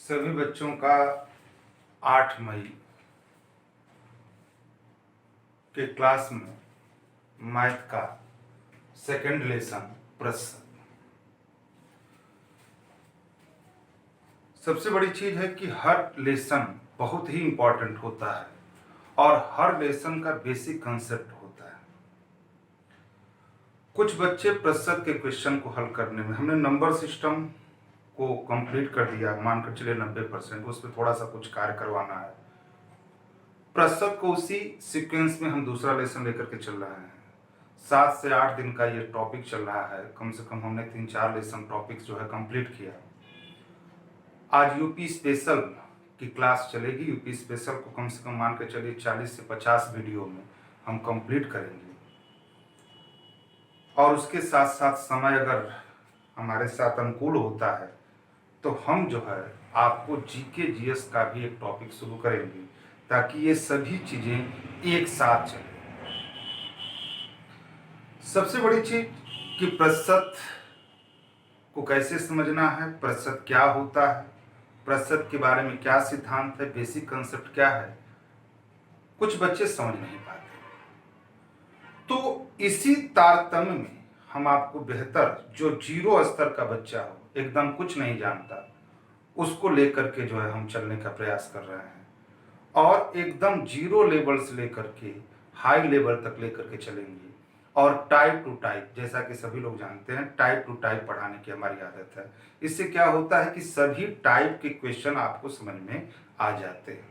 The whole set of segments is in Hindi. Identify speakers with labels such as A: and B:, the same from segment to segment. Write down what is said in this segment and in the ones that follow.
A: सभी बच्चों का 8 मई के क्लास में मैथ का सेकंड लेसन प्रश्न। सबसे बड़ी चीज है कि हर लेसन बहुत ही इंपॉर्टेंट होता है और हर लेसन का बेसिक कंसेप्ट होता है। कुछ बच्चे प्रश्न के क्वेश्चन को हल करने में हमने नंबर सिस्टम को कंप्लीट कर दिया, मानकर चलिए 90%, उस पर थोड़ा सा कुछ कार्य करवाना है। प्रश्न को उसी सीक्वेंस में हम दूसरा लेसन लेकर के चल रहे हैं। 7 से 8 दिन का ये टॉपिक चल रहा है। कम से कम हमने 3-4 लेसन टॉपिक्स जो है कंप्लीट किया। आज यूपी स्पेशल की क्लास चलेगी। यूपी स्पेशल को कम से कम मान के चलिए 40 से 50 वीडियो में हम कंप्लीट करेंगे और उसके साथ साथ समय अगर हमारे साथ अनुकूल होता है तो हम जो है आपको जीके जीएस का भी एक टॉपिक शुरू करेंगे ताकि ये सभी चीजें एक साथ चलें। सबसे बड़ी चीज कि प्रतिशत को कैसे समझना है, प्रतिशत क्या होता है, प्रतिशत के बारे में क्या सिद्धांत है, बेसिक कंसेप्ट क्या है, कुछ बच्चे समझ नहीं पाते। तो इसी तारतम्य में हम आपको बेहतर जो जीरो स्तर का बच्चा हो, एकदम कुछ नहीं जानता, उसको लेकर के जो है हम चलने का प्रयास कर रहे हैं और एकदम जीरो लेवल से लेकर के हाई लेवल तक लेकर के चलेंगे। और टाइप टू टाइप, जैसा कि सभी लोग जानते हैं, टाइप टू टाइप पढ़ाने की हमारी आदत है। इससे क्या होता है कि सभी टाइप के क्वेश्चन आपको समझ में आ जाते हैं।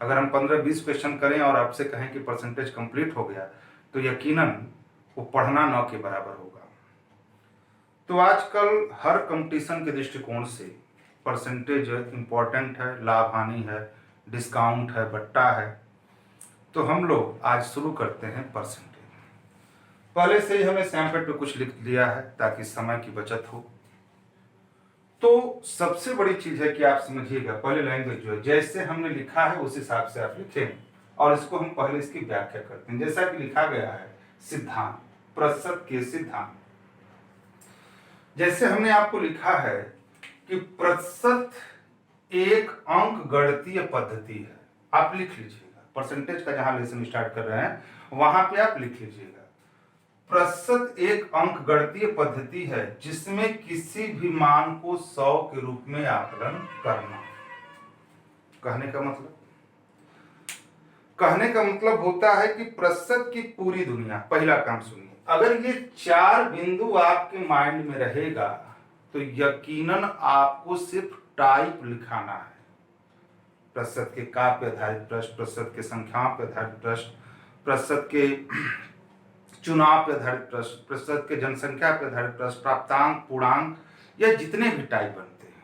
A: अगर हम 15-20 क्वेश्चन करें और आपसे कहें कि परसेंटेज कंप्लीट हो गया तो यकीनन वो पढ़ना 9 के बराबर होगा। तो आजकल हर कंपटीशन के दृष्टिकोण से परसेंटेज इंपॉर्टेंट है, लाभ हानि है, डिस्काउंट है, बट्टा है। तो हम लोग आज शुरू करते हैं परसेंटेज। पहले से ही हमने सैंपल पे कुछ लिख लिया है ताकि समय की बचत हो। तो सबसे बड़ी चीज है कि आप समझिएगा, पहले लैंग्वेज जो है जैसे हमने लिखा है उस हिसाब से आप लिखें और इसको हम पहले इसकी व्याख्या करते हैं। जैसा कि लिखा गया है सिद्धांत, प्रतिशत के सिद्धांत। जैसे हमने आपको लिखा है कि प्रतिशत एक अंक गणितीय पद्धति है। आप लिख लीजिएगा, परसेंटेज का जहां लेसन स्टार्ट कर रहे हैं वहां पे आप लिख लीजिएगा। प्रतिशत एक अंक गणितीय पद्धति है जिसमें किसी भी मान को 100 के रूप में आकलन करना। कहने का मतलब होता है कि प्रतिशत की पूरी दुनिया, पहला काम सुनिए, अगर ये 4 बिंदु आपके माइंड में रहेगा तो यकीनन आपको सिर्फ टाइप लिखाना है। प्रतिशत के का पे आधारित प्रश्न, प्रतिशत के संख्याओं पे आधारित प्रश्न, प्रतिशत के चुनाव पे आधारित प्रश्न, प्रतिशत के जनसंख्या पे आधारित प्रश्न, प्राप्तांक, पूर्णांक, या जितने भी टाइप बनते हैं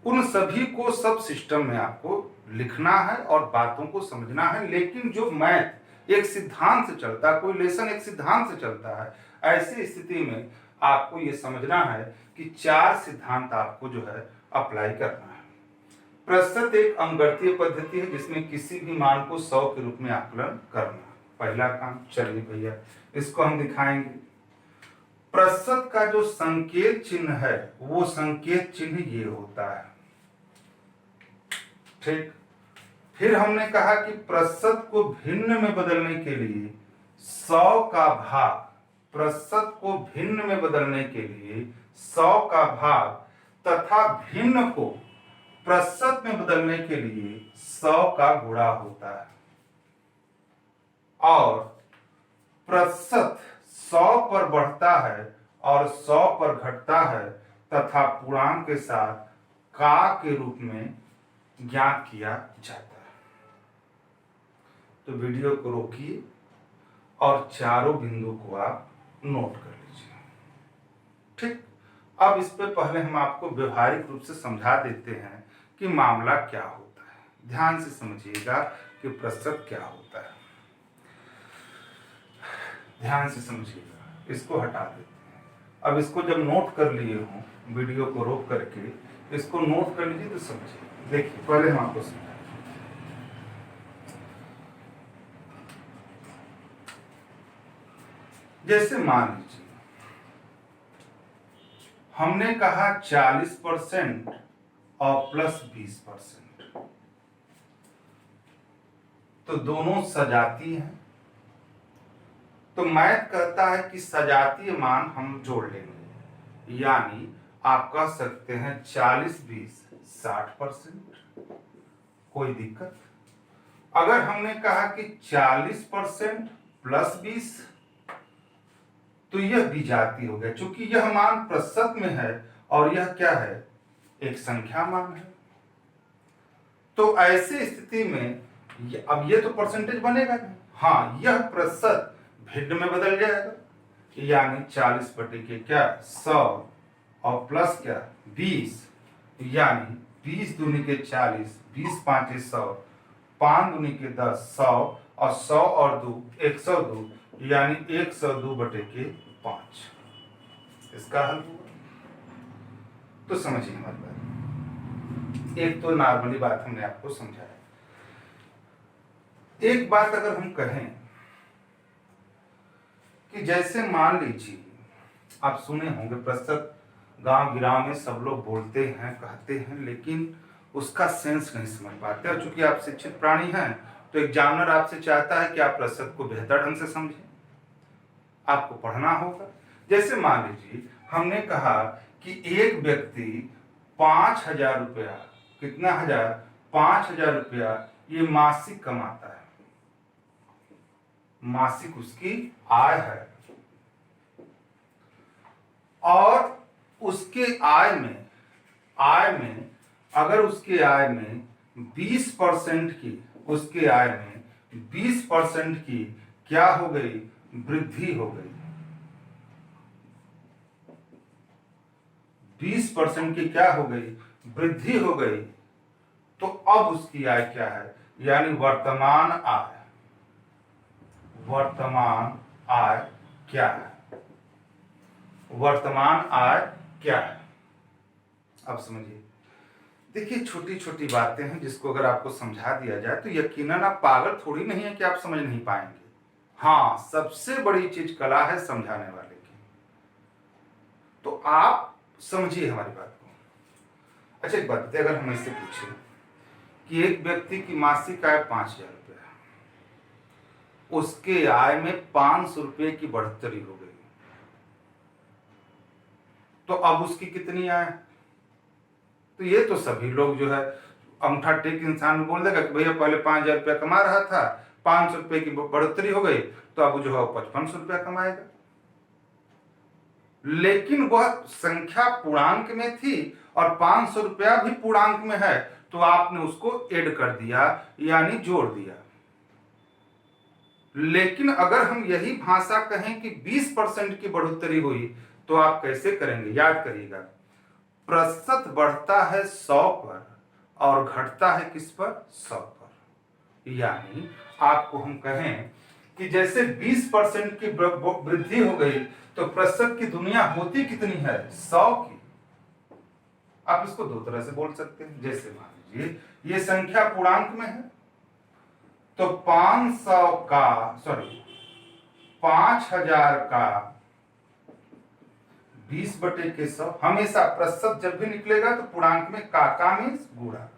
A: उन सभी को सब सिस्टम में आपको लिखना है और बातों को समझना है। लेकिन जो मैथ एक सिद्धांत से चलता है, कोई लेसन एक सिद्धांत से चलता है, ऐसी स्थिति में आपको यह समझना है कि 4 सिद्धांत आपको जो है अप्लाई करना है। प्रतिशत एक अंकगणितीय पद्धति है जिसमें किसी भी मान को 100 के रूप में आकलन करना। पहला काम, चलिए भैया इसको हम दिखाएंगे। प्रतिशत का जो संकेत चिन्ह है वो संकेत चिन्ह ये होता है, ठीक। फिर हमने कहा कि प्रतिशत को भिन्न में बदलने के लिए 100 का भाग, प्रतिशत को भिन्न में बदलने के लिए 100 का भाग तथा भिन्न को प्रतिशत में बदलने के लिए 100 का गुणा होता है। और प्रतिशत 100 पर बढ़ता है और 100 पर घटता है तथा पूर्णांक के साथ का के रूप में ज्ञात किया जाता है। तो वीडियो को रोकिए और चारों बिंदु को आप नोट कर लीजिए, ठीक। अब इस पे पहले हम आपको व्यवहारिक रूप से समझा देते हैं कि मामला क्या होता है। ध्यान से समझिएगा कि प्रतिशत क्या होता है। ध्यान से समझिएगा, इसको हटा देते हैं। अब इसको जब नोट कर लिए हो, वीडियो को रोक करके इसको नोट कर लीजिए तो समझिए। देखिए पहले हम आपको समझाएं। जैसे मान लीजिए हमने कहा 40% और प्लस 20%। तो दोनों सजातीय हैं। तो मैथ कहता है कि सजातीय मान हम जोड़ लेंगे, यानी आप कह सकते हैं 40-20-60%। कोई दिक्कत? अगर हमने कहा कि 40% प्लस 20, तो यह विजातीय हो गया, क्योंकि यह मान प्रतिशत में है और यह क्या है, एक संख्या मान है। तो ऐसी स्थिति में अब ये तो परसेंटेज बनेगा नहीं, हाँ यह प्रतिशत भिन्न में बदल जाएगा, यानी 40/100 और प्लस क्या 20, यानी 20 दूनी के 40, 20 5 100, 5 दूनी के 10 100 और 100 और 2 102, यानी 102/5। इसका हल हुआ। तो समझिए हमारी बात, एक तो नॉर्मली बात हमने आपको समझाया। एक बात अगर हम कहें कि जैसे मान लीजिए आप सुने होंगे प्रतिशत गांव गिराव में सब लोग बोलते हैं कहते हैं, लेकिन उसका सेंस नहीं समझ पाते। और चूंकि आप शिक्षित प्राणी हैं तो एग्जामिनर आपसे चाहता है कि आप प्रतिशत को बेहतर ढंग से समझें, आपको पढ़ना होगा। जैसे मान लीजिए हमने कहा कि एक व्यक्ति 5,000 रुपया, कितना हजार, 5,000 रुपया ये मासिक कमाता है, मासिक उसकी आय है, और उसके आय में अगर उसके आय में 20% की, उसके आय में 20% की क्या हो गई, वृद्धि हो गई, 20% की क्या हो गई, वृद्धि हो गई। तो अब उसकी आय क्या है, यानी वर्तमान आय क्या है, वर्तमान आय क्या है। अब समझिए, देखिए छोटी छोटी बातें हैं जिसको अगर आपको समझा दिया जाए तो यकीनन आप पागल थोड़ी नहीं है कि आप समझ नहीं पाएंगे। हाँ, सबसे बड़ी चीज कला है समझाने वाले की। तो आप समझिए हमारी बात को। अच्छा एक बात बताइए, अगर हम इससे पूछे कि एक व्यक्ति की मासिक आय 5,000 रुपया, उसके आय में 500 रुपये की बढ़ोतरी हो गई, तो अब उसकी कितनी आय? तो ये तो सभी लोग जो है अंगूठा टेक इंसान बोल देगा कि भैया पहले 5,000 रुपया कमा रहा था, 500 रुपये की बढ़ोतरी हो गई तो अब जो है 5500 रुपया कमाएगा। लेकिन वह संख्या पूर्णांक में थी और 500 रुपया भी पूर्णांक में है, तो आपने उसको ऐड कर दिया, यानी जोड़ दिया। लेकिन अगर हम यही भाषा कहें कि 20% की बढ़ोतरी हुई तो आप कैसे करेंगे? याद करिएगा, प्रतिशत बढ़ता है 100 पर और घटता है किस पर? 100 पर। यानी आपको हम कहें कि जैसे 20% की वृद्धि हो गई तो प्रतिशत की दुनिया होती कितनी है? 100 की। आप इसको दो तरह से बोल सकते हैं। जैसे मान लीजिए ये संख्या पूर्णांक में है तो 5,000 का 20/100, हमेशा प्रतिशत जब भी निकलेगा तो पूर्णांक में का मीन्स गुणा,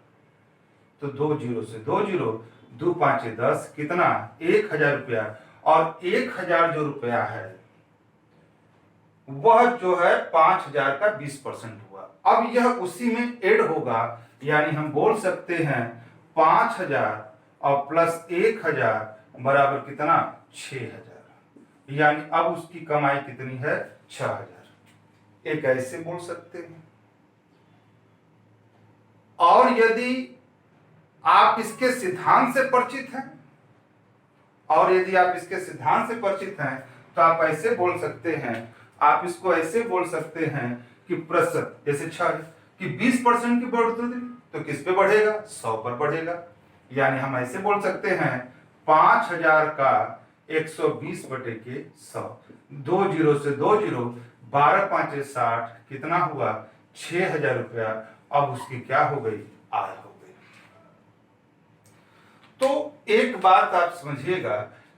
A: तो 2 जीरो से 2 जीरो, 2 5 10, कितना? 1,000 रुपया। और 1,000 जो रुपया है वह जो है 5,000 का 20% हुआ। अब यह उसी में ऐड होगा, यानी हम बोल सकते हैं 5,000 और प्लस 1,000 बराबर कितना? 6,000। यानी अब उसकी कमाई कितनी है? 6,000। एक ऐसे बोल सकते हैं। और यदि आप इसके सिद्धांत से परिचित हैं, तो आप ऐसे बोल सकते हैं, आप इसको ऐसे बोल सकते हैं कि प्रतिशत जैसे 6 कि 20% की बढ़ोतरी तो किस पे बढ़ेगा? 100 पर बढ़ेगा। यानी हम ऐसे बोल सकते हैं 5,000 का 120/100, 2 जीरो से 2 जीरो, 12 5 60, कितना हुआ? 6,000 रुपया। अब उसकी क्या हो गई? आय हो गई। तो एक बात आप समझिएगा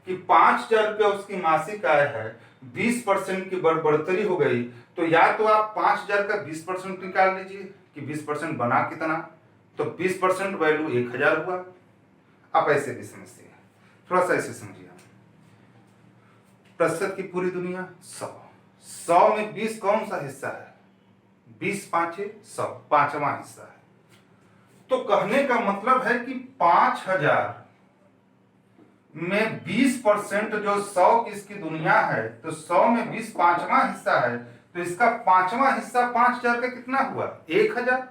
A: कि 5,000 रुपया उसकी मासिक आय है, 20% की बढ़ोतरी हो गई, तो या तो आप 5,000 का 20% निकाल लीजिए कि 20% बना कितना, तो 20% वैल्यू 1000 हुआ। आप ऐसे भी समझते हैं, थोड़ा सा ऐसे समझिए। प्रतिशत की पूरी दुनिया 100 में 20 कौन सा हिस्सा है? 20 पांचे 100, पांचवा हिस्सा है। तो कहने का मतलब है कि 5000 में 20% जो 100 की इसकी दुनिया है, तो 100 में 20 पांचवा हिस्सा है, तो इसका पांचवा हिस्सा 5000 का कितना हुआ? 1000।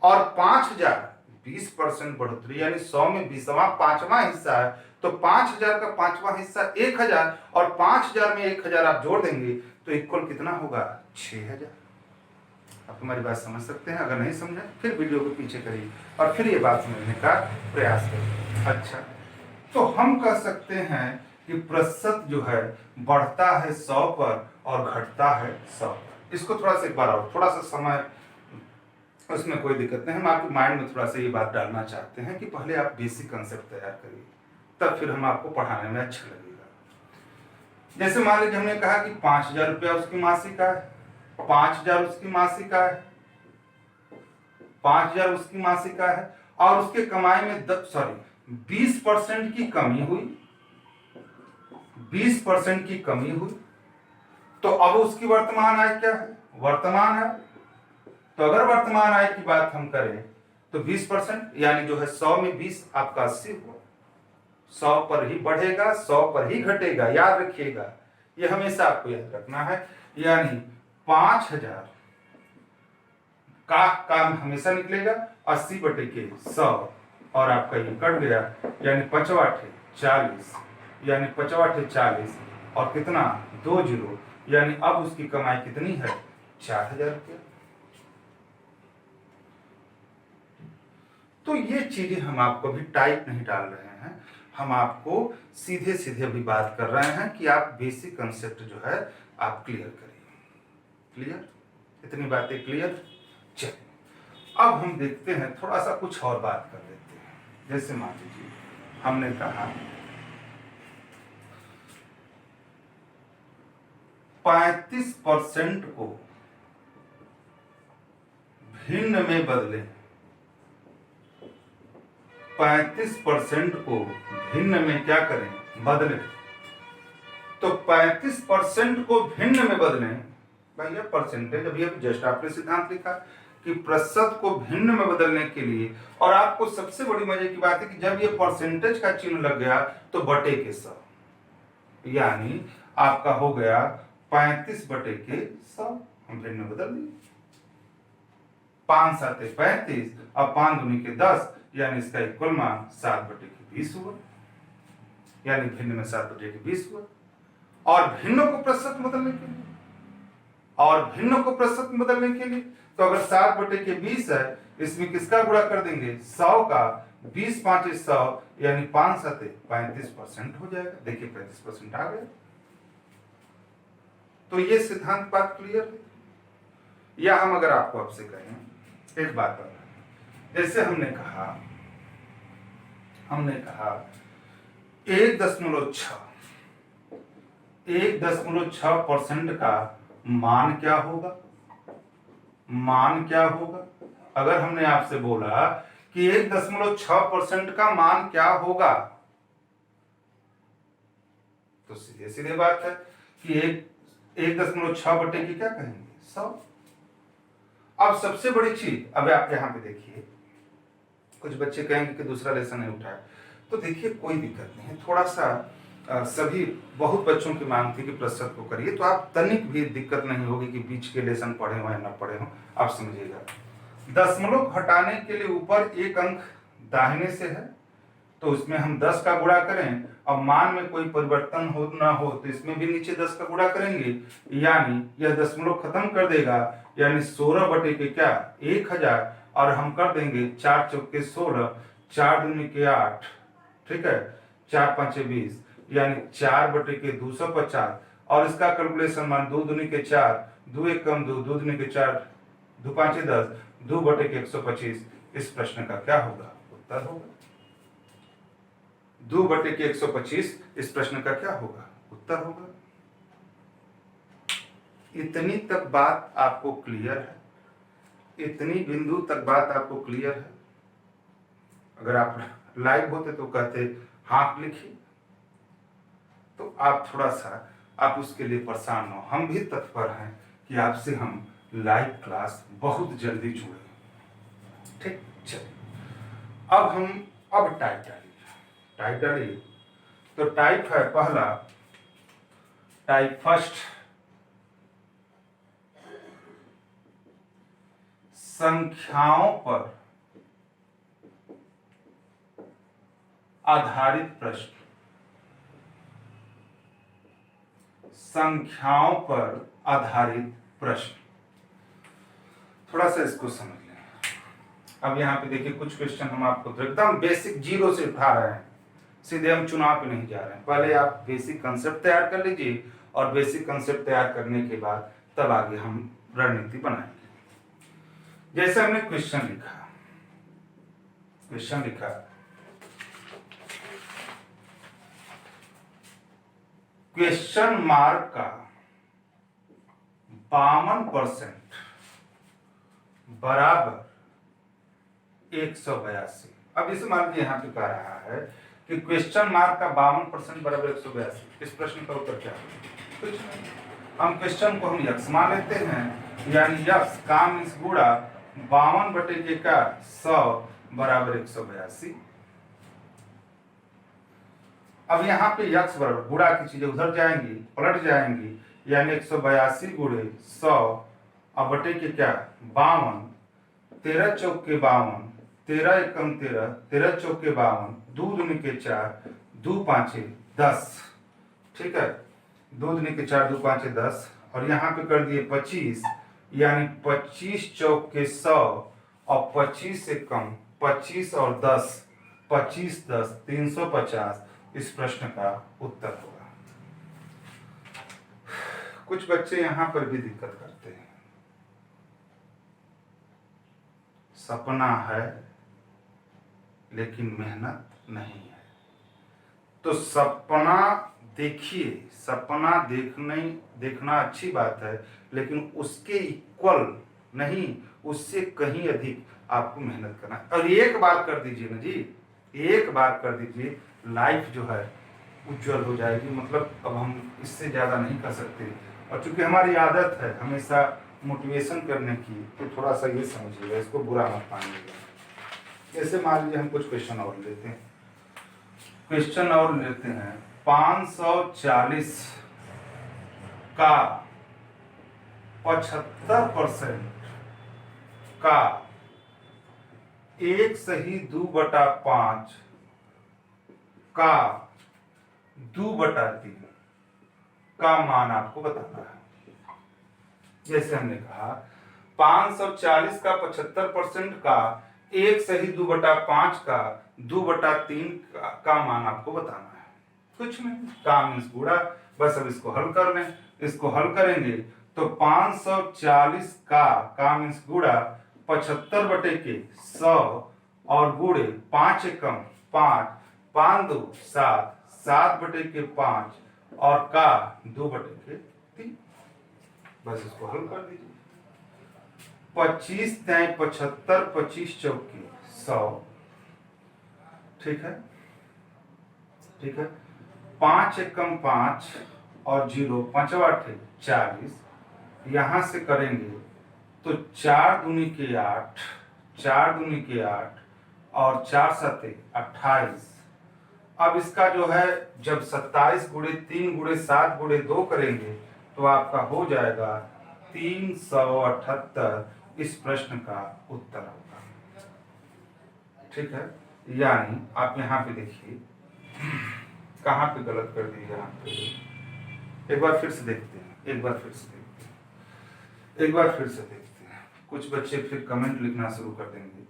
A: और 5000 20% बढ़ोतरी, यानी 100 में 20वां पांचवा हिस्सा है, तो 5000 का पांचवा हिस्सा 1000, और 5000 में 1000 आप जोड़ देंगे तो इक्वल कितना होगा? 6000। आप हमारी बात समझ सकते हैं? अगर नहीं समझे फिर वीडियो को पीछे करिए और फिर ये बात समझने का प्रयास करिए। अच्छा, तो हम कह सकते हैं कि प्रतिशत जो है बढ़ता है 100 पर और घटता है 100 पर। इसको थोड़ा सा एक बार और थोड़ा सा समय, उसमें कोई दिक्कत नहीं, हम आपके माइंड में थोड़ा सा ये बात डालना चाहते हैं कि पहले आप बेसिक कंसेप्ट तैयार करिए, तब फिर हम आपको पढ़ाने में अच्छा लगेगा। जैसे मान लीजिए हमने कहा कि 5000 रुपया उसकी मासिक आय, 5000 उसकी मासिक आय, 5000 उसकी मासिक आय है, और उसके कमाई में 20% की कमी हुई, 20% की कमी हुई। तो अब उसकी वर्तमान आय क्या है? वर्तमान आय। तो अगर वर्तमान आय की बात हम करें तो 20% यानी जो है 100 में 20 आपका 80 हुआ। 100 पर ही बढ़ेगा, 100 पर ही घटेगा, याद रखिएगा, ये हमेशा आपको याद रखना है। यानी 5000 का काम हमेशा निकलेगा 80 बटे के 100, और आपका ये कट गया, यानी 5 40, यानी 5 40, और कितना? 2 जीरो, यानी अब उसकी कमाई कितनी है? 4000 रुपया। तो ये चीजें हम आपको भी टाइप नहीं डाल रहे हैं, हम आपको सीधे सीधे भी बात कर रहे हैं कि आप बेसिक कंसेप्ट जो है आप क्लियर करिए। क्लियर? इतनी बातें क्लियर? चलिए अब हम देखते हैं, थोड़ा सा कुछ और बात कर लेते हैं। जैसे मान लीजिए हमने कहा 35% को भिन्न में बदले, 35% को भिन्न में क्या करें? बदलें। तो 35% को भिन्न में बदलें, भैया परसेंटेज, अभी जस्ट आपने सिद्धांत लिखा कि प्रतिशत को भिन्न में बदलने के लिए, और आपको सबसे बड़ी मजे की बात है कि जब ये परसेंटेज का चिन्ह लग गया तो बटे के 100, यानी आपका हो गया 35 बटे के 100, हम भिन्न में बदल दिए। 5 7 35, अब 5 दूनी के 10, यानी इसका इक्वल मान 7 बटे के 20 हुआ, यानी भिन्न में 7 बटे के 20 हुआ। और भिन्न को प्रतिशत में बदलने के लिए, और भिन्न को प्रतिशत में बदलने के लिए, तो अगर 7 बटे के 20 है, इसमें किसका गुणा कर देंगे? 100 का। 20 5 100, यानी 5 7 35% हो जाएगा। देखिए 35% आ गया। तो ये सिद्धांत बात क्लियर है? या हम अगर आपको आपसे कहें एक बात पर, जैसे हमने कहा 1.6% का मान क्या होगा? मान क्या होगा? अगर हमने आपसे बोला कि 1.6% का मान क्या होगा, तो सीधे सीधे बात है कि 1.6 बटे की क्या कहेंगे? 100। अब सबसे बड़ी चीज, अब आप यहां पे देखिए, कुछ बच्चे कहेंगे कि दूसरा लेसन नहीं उठाया, तो देखिए कोई दिक्कत नहीं है, थोड़ा सा सभी बहुत बच्चों की मांग थी कि प्रतिशत को करिए, तो आप तनिक भी दिक्कत नहीं होगी कि बीच के लेसन पढ़े हो या ना पढ़े हो, आप समझिएगा। दशमलव घटाने के लिए ऊपर एक अंक दाहिने से है, तो उसमें हम 10 का गुणा करें, और मान में कोई परिवर्तन हो ना हो तो इसमें भी नीचे 10 का गुणा करेंगे, यानी यह दशमलव खत्म कर देगा, यानी 16 बटे के क्या? 1000, और हम कर देंगे 4 चौके 16, 4 दूनी के 8, ठीक है, 4 5 20, यानी 4 बटे के 250, और इसका कैलकुलेशन मान 2 दूनी के 4, 2 1 कम 2, 2 दूनी के 4, 2 5 10, 2 बटे के 125। इस प्रश्न का क्या होगा? उत्तर होगा 2 बटे के 125। इस प्रश्न का क्या होगा? उत्तर होगा। इतनी तक बात आपको क्लियर है? इतनी बिंदु तक बात आपको क्लियर है? अगर आप लाइव होते तो कहते हाँ लिखिए, तो आप थोड़ा सा आप उसके लिए परेशान हो। हम भी तत्पर हैं कि आपसे हम लाइव क्लास बहुत जल्दी जुड़े। ठीक, चलिए अब टाइप डालिए। तो टाइप है पहला, टाइप फर्स्ट, संख्याओं पर आधारित प्रश्न। संख्याओं पर आधारित प्रश्न। थोड़ा सा इसको समझ लें। अब यहाँ पे देखिए कुछ क्वेश्चन हम आपको एकदम बेसिक जीरो से उठा रहे हैं, सीधे हम चुनाव पे नहीं जा रहे हैं। पहले आप बेसिक कंसेप्ट तैयार कर लीजिए और बेसिक कंसेप्ट तैयार करने के बाद तब आगे हम रणनीति बनाएंगे। जैसे हमने क्वेश्चन लिखा क्वेश्चन मार्क का 52% बराबर 182। अब इसे मान लीजिए यहाँ पे कह रहा है कि क्वेश्चन मार्क का 52% बराबर 182। इस प्रश्न का उत्तर क्या है? कुछ नहीं। हम क्वेश्चन को हम यक्स मान लेते हैं, यानी यक्स का मीन्स गुणा 52/100 बराबर 182। अब यहाँ पे यक्स बराबर गुणा की चीजें उधर जाएंगी, पलट जाएंगी, यानी 182 गुणे 100 और बटे के क्या 52, 13 चौके 52, 13 एकम 13, 13 चौके 52, 2 दूनी के 4, 2 पांचे 10। ठीक है, 2 दूनी के 4, 2 पांचे 10 और यहाँ पे कर दिए 25, यानी 25 चौके 100 और 25 से कम 25 और 10, 25 10 350। इस प्रश्न का उत्तर होगा। कुछ बच्चे यहां पर भी दिक्कत करते हैं। सपना है लेकिन मेहनत नहीं है। तो सपना देखिए, सपना देखना अच्छी बात है, लेकिन उसके इक्वल नहीं, उससे कहीं अधिक आपको मेहनत करना है। और एक बार कर दीजिए ना जी, एक बार कर दीजिए, लाइफ जो है उज्जवल हो जाएगी। मतलब अब हम इससे ज़्यादा नहीं कर सकते। और चूंकि हमारी आदत है हमेशा मोटिवेशन करने की, तो थोड़ा सा ये समझिएगा, इसको बुरा मत मानिएगा। जैसे मान लीजिए हम कुछ क्वेश्चन और लेते हैं, 540 का 75% का 1/2/5 का 2/3 का मान आपको बताना है। जैसे हमने कहा 540 का 75% का 1/2/5 का 2/3 का मान आपको बताना है। कुछ नहीं, काम मीन्स गुणा। बस अब इसको हल कर लें। इसको हल करेंगे तो 540 का मीन्स गुणा 75/100 और गुणे 5 एकम 5, 5 2 7, 7/5 और का 2/3। बस इसको हल कर दीजिए। 25 3 75, 25 चौके 100। ठीक है, ठीक है। 5 एकम 5 और 0, 5 8 40। यहां से करेंगे तो 4 दूनी के 8, 4 दूनी के 8 और 4 7 28। अब इसका जो है जब 27 गुणे 3 गुणे 7 गुणे 2 करेंगे तो आपका हो जाएगा 378। इस प्रश्न का उत्तर होगा। ठीक है, यानी आप यहाँ पे देखिए कहाँ पे गलत कर दिए। यहाँ पे एक बार फिर से देखते हैं, एक बार फिर से देखते हैं। कुछ बच्चे फिर कमेंट लिखना शुरू कर देंगे।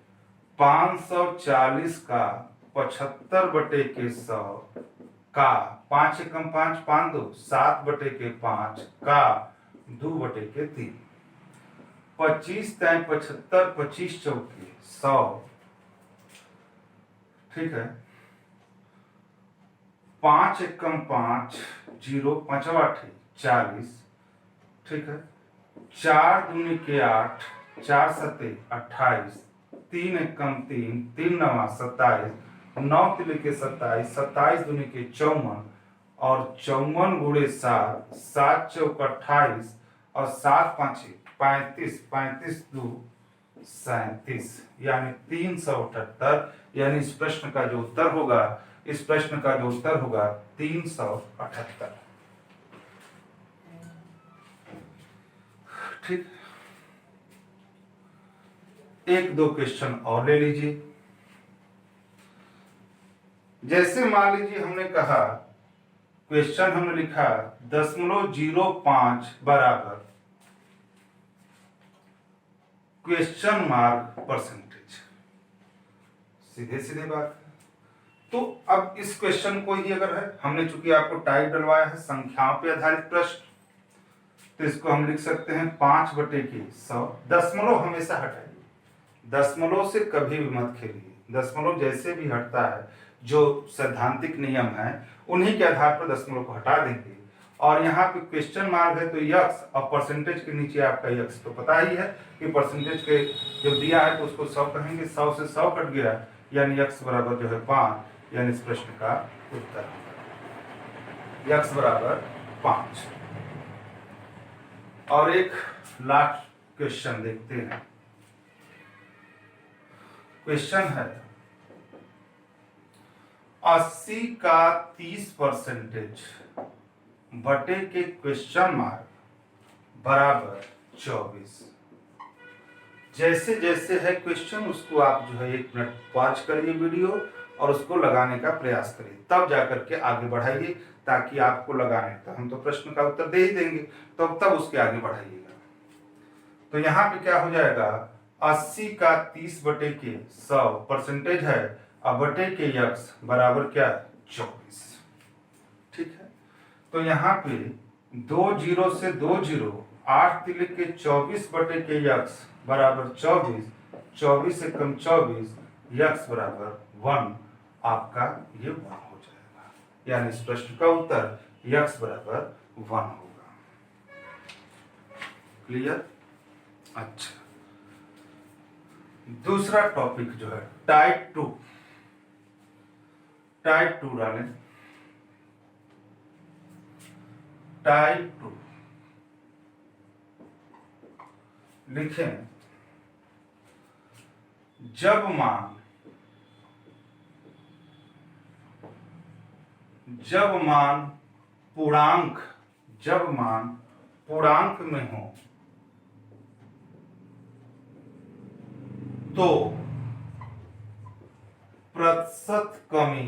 A: 540 का 75/100 का 5 एकम 5, 5 2 7/5 का 2/3। 25 3 75, 25 चौके 100। ठीक है, 5 एकम 5, 0 5 8 40। ठीक है, 4 दूनी के 8, 4 सत्ते 28, 3 एकम 3, 3 नवा 27, 9 तिल 27, 27 दूनी के 54 और 54 गुणे 7, 7 चौक 28 और 7 पाँच 35, 35 दो 37, यानी 378। यानी इस प्रश्न का जो उत्तर होगा, इस प्रश्न का जो उत्तर होगा 378। ठीक, एक दो क्वेश्चन और ले लीजिए। जैसे मान लीजिए हमने कहा, क्वेश्चन हमने लिखा 0.05 बराबर क्वेश्चन मार्क परसेंटेज, सीधे सीधे बात है। तो अब इस क्वेश्चन को ही अगर है, हमने चूंकि आपको टाइप डलवाया है संख्याओं पे आधारित प्रश्न, तो इसको हम लिख सकते हैं 5/100। दशमलव हमेशा हटाइए, दशमलव से कभी भी मत खेलिए। दशमलव जैसे भी हटता है, जो सैद्धांतिक नियम है उन्हीं के आधार पर दशमलव को हटा देंगे। और यहाँ पे क्वेश्चन मार्क है तो यक्स, और परसेंटेज के नीचे आपका यक्स, तो पता ही है कि परसेंटेज के जब दिया है तो उसको 100 कहेंगे, 100 से 100 कट गया, यानी यक्स बराबर जो है 5, यानी इस प्रश्न का उत्तर यक्स बराबर 5। और एक लास्ट क्वेश्चन देखते हैं। क्वेश्चन है 80 का 30% बटे के क्वेश्चन मार्क बराबर 24। जैसे जैसे है क्वेश्चन उसको आप जो है 1 मिनट पॉज करिए वीडियो और उसको लगाने का प्रयास करिए, तब जाकर के आगे बढ़ाइए, ताकि आपको लगाने का, हम तो प्रश्न का उत्तर दे ही देंगे, तो तब उसके आगे बढ़ाइएगा। तो यहाँ पे क्या हो जाएगा, 80 का 30 बटे के 100 परसेंटेज है, अब बटे के यक्स बराबर क्या 24। ठीक है, तो यहाँ पे 2 जीरो से 2 जीरो, 8 तिल के 24 बटे के यक्स बराबर 24, 24 से कम 24, यक्स बराबर 1, आपका ये 1 हो जाएगा। यानी इस प्रश्न का उत्तर यक्स बराबर 1 होगा। क्लियर? अच्छा, दूसरा टॉपिक जो है टाइप 2, टाइप 2 डालें। टाइप 2 लिखें, जब मान पूर्णांक, जब मान पूर्णांक में हो तो प्रतिशत कमी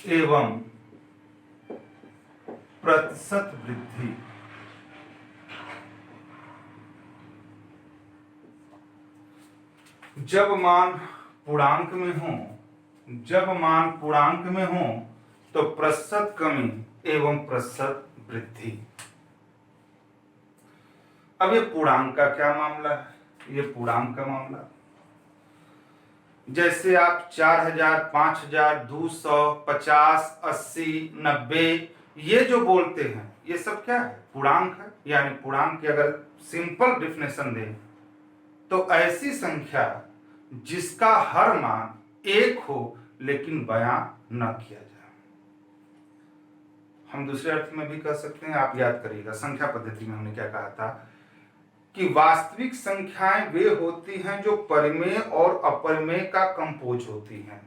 A: एवं प्रतिशत वृद्धि जब मान पूर्णांक में हो, जब मान पूर्णांक में हो तो प्रतिशत कमी एवं प्रतिशत वृद्धि। अब ये पूर्णांक का क्या मामला है, ये पूर्णांक का मामला, जैसे आप 4000, 5000, 200, 50, 80, 90 ये जो बोलते हैं, ये सब क्या है, पूर्णांक है। यानी पूर्णांक की अगर सिंपल डिफिनेशन दें तो ऐसी संख्या जिसका हर मान 1 हो लेकिन बयां न किया जाए। हम दूसरे अर्थ में भी कह सकते हैं, आप याद करिएगा संख्या पद्धति में हमने क्या कहा था कि वास्तविक संख्याएं वे होती हैं जो परिमेय और अपरिमेय का कंपोज होती हैं।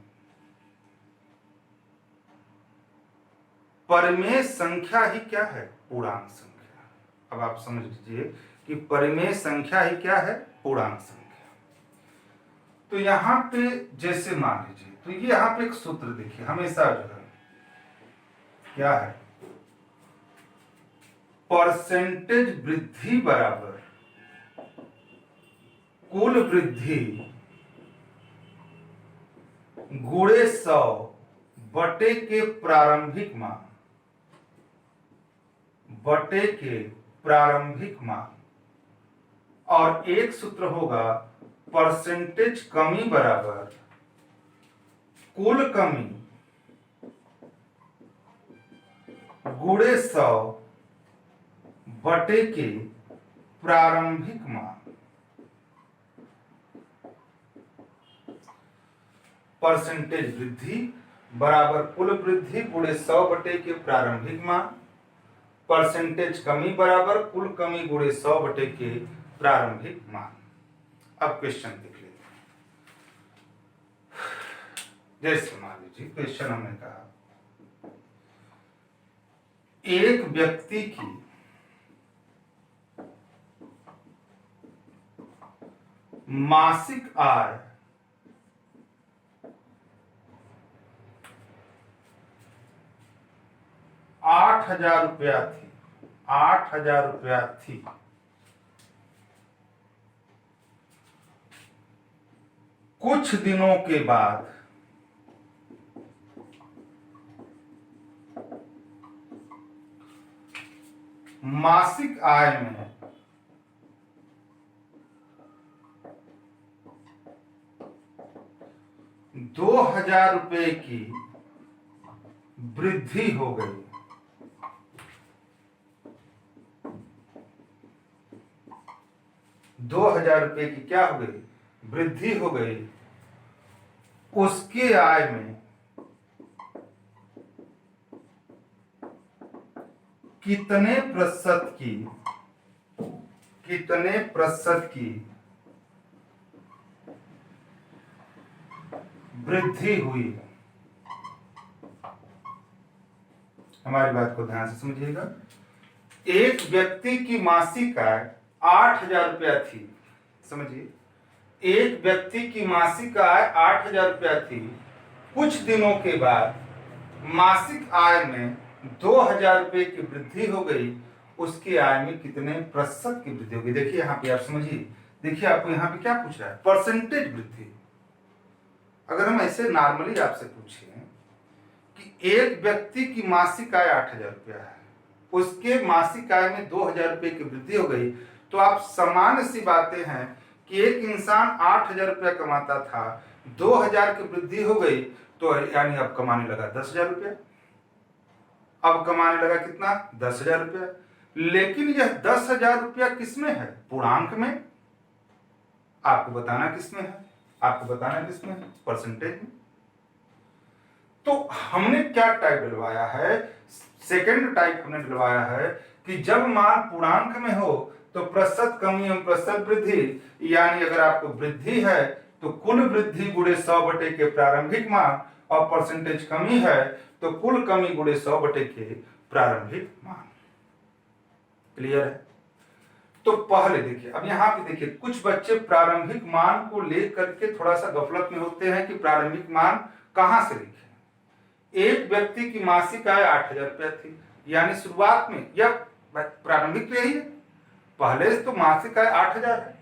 A: परिमेय संख्या ही क्या है, पूर्णांक संख्या। अब आप समझ लीजिए कि परिमेय संख्या ही क्या है, पूर्णांक संख्या। तो यहां पे जैसे मान लीजिए, तो ये यहां पे एक सूत्र देखिए, हमेशा जो है क्या है, परसेंटेज वृद्धि बराबर कुल वृद्धि गुणे 100 बटे के प्रारंभिक मान, बटे के प्रारंभिक मान। और एक सूत्र होगा परसेंटेज कमी बराबर कुल कमी गुणे 100 बटे के प्रारंभिक मान। परसेंटेज वृद्धि बराबर कुल वृद्धि गुणे 100 बटे के प्रारंभिक मान। परसेंटेज कमी बराबर कुल कमी गुणे 100 बटे के प्रारंभिक मान। अब क्वेश्चन देख लेते हैं। जैसे मान लीजिए क्वेश्चन हमने कहा एक व्यक्ति की मासिक आय 8,000 रुपया थी। 8,000 रुपया थी। कुछ दिनों के बाद मासिक आय में 2,000 रुपए की वृद्धि हो गई। 2,000 रुपए की क्या हो गई? वृद्धि हो गई। उसके आय में कितने प्रतिशत की वृद्धि हुई? हमारी बात को ध्यान से समझिएगा। एक व्यक्ति की मासिक आय 8,000 रुपया थी। समझिए, एक व्यक्ति की मासिक आय 8,000 रुपया थी। कुछ दिनों के बाद मासिक आय में 2,000 रुपए की वृद्धि हो गई। उसकी आय में कितने प्रतिशत की वृद्धि होगी? देखिए यहाँ पे आप समझिए, देखिए आपको यहाँ पे क्या पूछ रहा है? परसेंटेज वृद्धि। अगर हम ऐसे नॉर्मली आपसे पूछें कि एक व्यक्ति की मासिक आय 8,000 रुपया है, उसके मासिक आय में 2,000 रुपए की वृद्धि हो गई, तो आप सामान्य सी बातें हैं कि एक इंसान 8,000 रुपया कमाता था, 2,000 की वृद्धि हो गई, तो यानी अब कमाने लगा 10,000 रुपया। अब कमाने लगा कितना? 10,000 रुपया। लेकिन यह 10,000 रुपया किसमें है? पूर्णांक में। आपको बताना किसमें है? परसेंटेज में। तो हमने क्या टाइप डलवाया है? सेकंड टाइप हमने डलवाया है कि जब मान पूर्णांक में हो तो प्रतिशत कमी एवं प्रतिशत वृद्धि, यानी अगर आपको वृद्धि है तो कुल वृद्धि गुणे 100 बटे के प्रारंभिक मान, और परसेंटेज कमी है तो कुल कमी गुणे 100 बटे के प्रारंभिक मान। क्लियर है? तो पहले देखिए, अब यहाँ पे देखिए, कुछ बच्चे प्रारंभिक मान को लेकर के थोड़ा सा गफलत में होते हैं कि प्रारंभिक मान कहां से लिखें। एक व्यक्ति की मासिक आय 8,000 रुपया थी, यानी शुरुआत में यह प्रारंभिक तो यही है, पहले तो मासिक आय 8,000 है।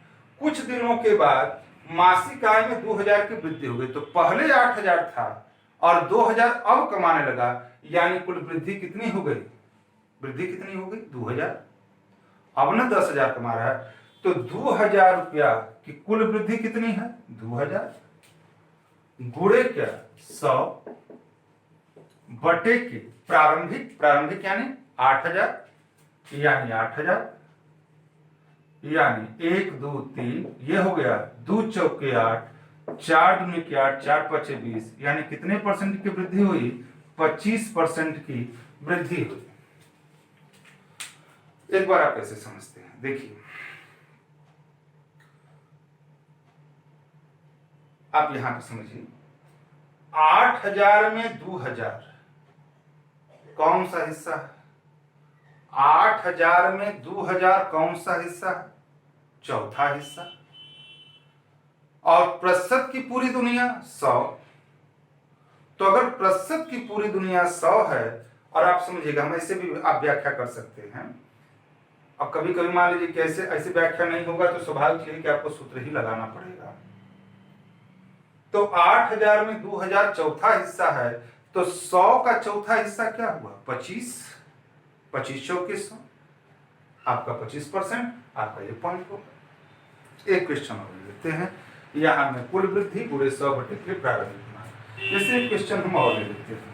A: कुछ दिनों के बाद मासिक आय में 2,000 की वृद्धि हो गई, तो पहले 8,000 था और 2,000 अब कमाने लगा, यानी कुल वृद्धि कितनी हो गई? 2,000। अब न 10,000 कमा रहा है, तो 2,000 रुपया की कुल वृद्धि कितनी है? 2,000 गुणे क्या? 100 बटे के प्रारंभिक यानी 8,000, यानी 1 2 3 ये हो गया, 2 चौके 8, 4 दूनी के 8, 4 पचे 20, यानी कितने परसेंट की वृद्धि हुई? 25% की वृद्धि हुई। एक बार आप ऐसे समझते हैं, देखिए आप यहां पर समझिए, 8,000 में 2,000 कौन सा हिस्सा है? 8,000 में 2,000 कौन सा हिस्सा है? चौथा हिस्सा। और प्रतिशत की पूरी दुनिया 100। तो अगर प्रतिशत की पूरी दुनिया 100 है, और आप समझिएगा, हम ऐसे भी आप व्याख्या कर सकते हैं। अब कभी कभी मान लीजिए कैसे ऐसे व्याख्या नहीं होगा तो स्वाभाविक है कि आपको सूत्र ही लगाना पड़ेगा। तो 8,000 में 2,000 चौथा हिस्सा है, तो 100 का चौथा हिस्सा क्या हुआ? 25 चौके 100, आपका 25%, आपका ये पॉइंट होगा। एक क्वेश्चन और लेते हैं, यहां में कुल वृद्धि गुणे 100 बटे के प्रारंभिक मान। जैसे एक क्वेश्चन हम और ले लेते हैं,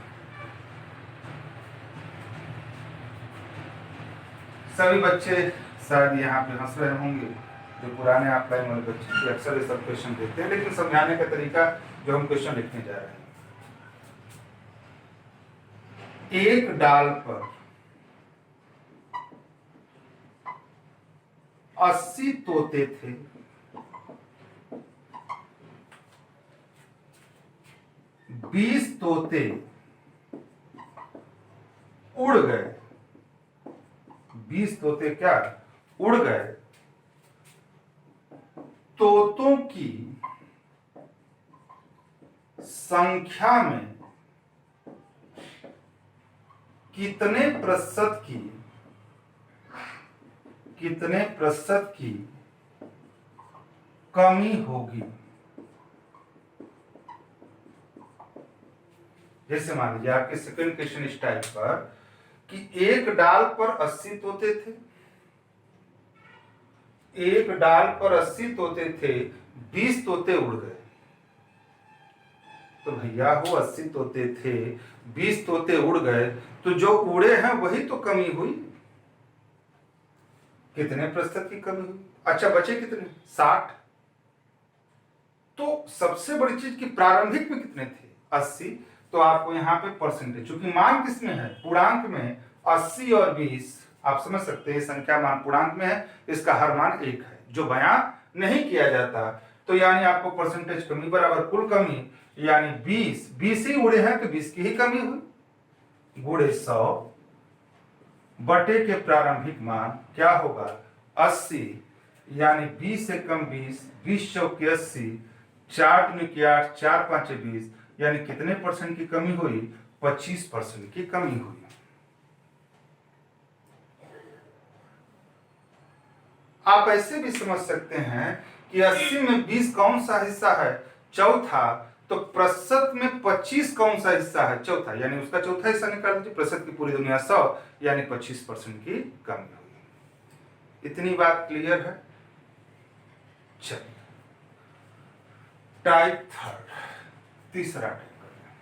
A: सभी बच्चे शायद यहाँ पे हंस रहे होंगे, जो पुराने ऑफलाइन वाले बच्चे कि अक्सर ये सब क्वेश्चन देते हैं, लेकिन समझाने का तरीका जो हम क्वेश्चन लिखने जा रहे हैं। एक डाल पर 80 तोते थे, 20 तोते उड़ गए। 20 तोते क्या उड़ गए। तोतों की संख्या में कितने प्रतिशत की कमी होगी। जैसे मान लीजिए आपके सेकंड क्वेश्चन इस टाइप पर कि एक डाल पर 80 तोते थे, एक डाल पर 80 तोते थे, 20 तोते उड़ गए। तो भैया वो 80 तोते थे, 20 तोते उड़ गए, तो जो उड़े हैं वही तो कमी हुई। कितने प्रतिशत की कमी हुई। अच्छा बचे कितने 60। तो सबसे बड़ी चीज की प्रारंभिक में कितने थे 80। तो आपको यहाँ पे परसेंटेज, चूंकि मान किसमें है पूर्णांक में 80 और 20, आप समझ सकते हैं संख्या मान पूर्णांक में है, इसका हर मान 1 है जो बयान नहीं किया जाता। तो यानी आपको परसेंटेज कमी बराबर कुल कमी, यानी 20 ही उड़े हैं तो 20 की ही कमी हुई गुणे 100 बटे के प्रारंभिक मान क्या होगा 80, यानी 20 से कम 20 चौके 80, 4 दूनी के 8, 4 पांचे 20, यानी कितने परसेंट की कमी हुई 25% की कमी हुई। आप ऐसे भी समझ सकते हैं कि 80 में 20 कौन सा हिस्सा है चौथा, तो प्रतिशत में 25 कौन सा हिस्सा है चौथा, यानी उसका चौथा हिस्सा निकाल दीजिए। प्रतिशत की पूरी दुनिया 100, यानी 25% की कमी हुई। इतनी बात क्लियर है। चलिए टाइप थर्ड, तीसरा टाइप करते हैं।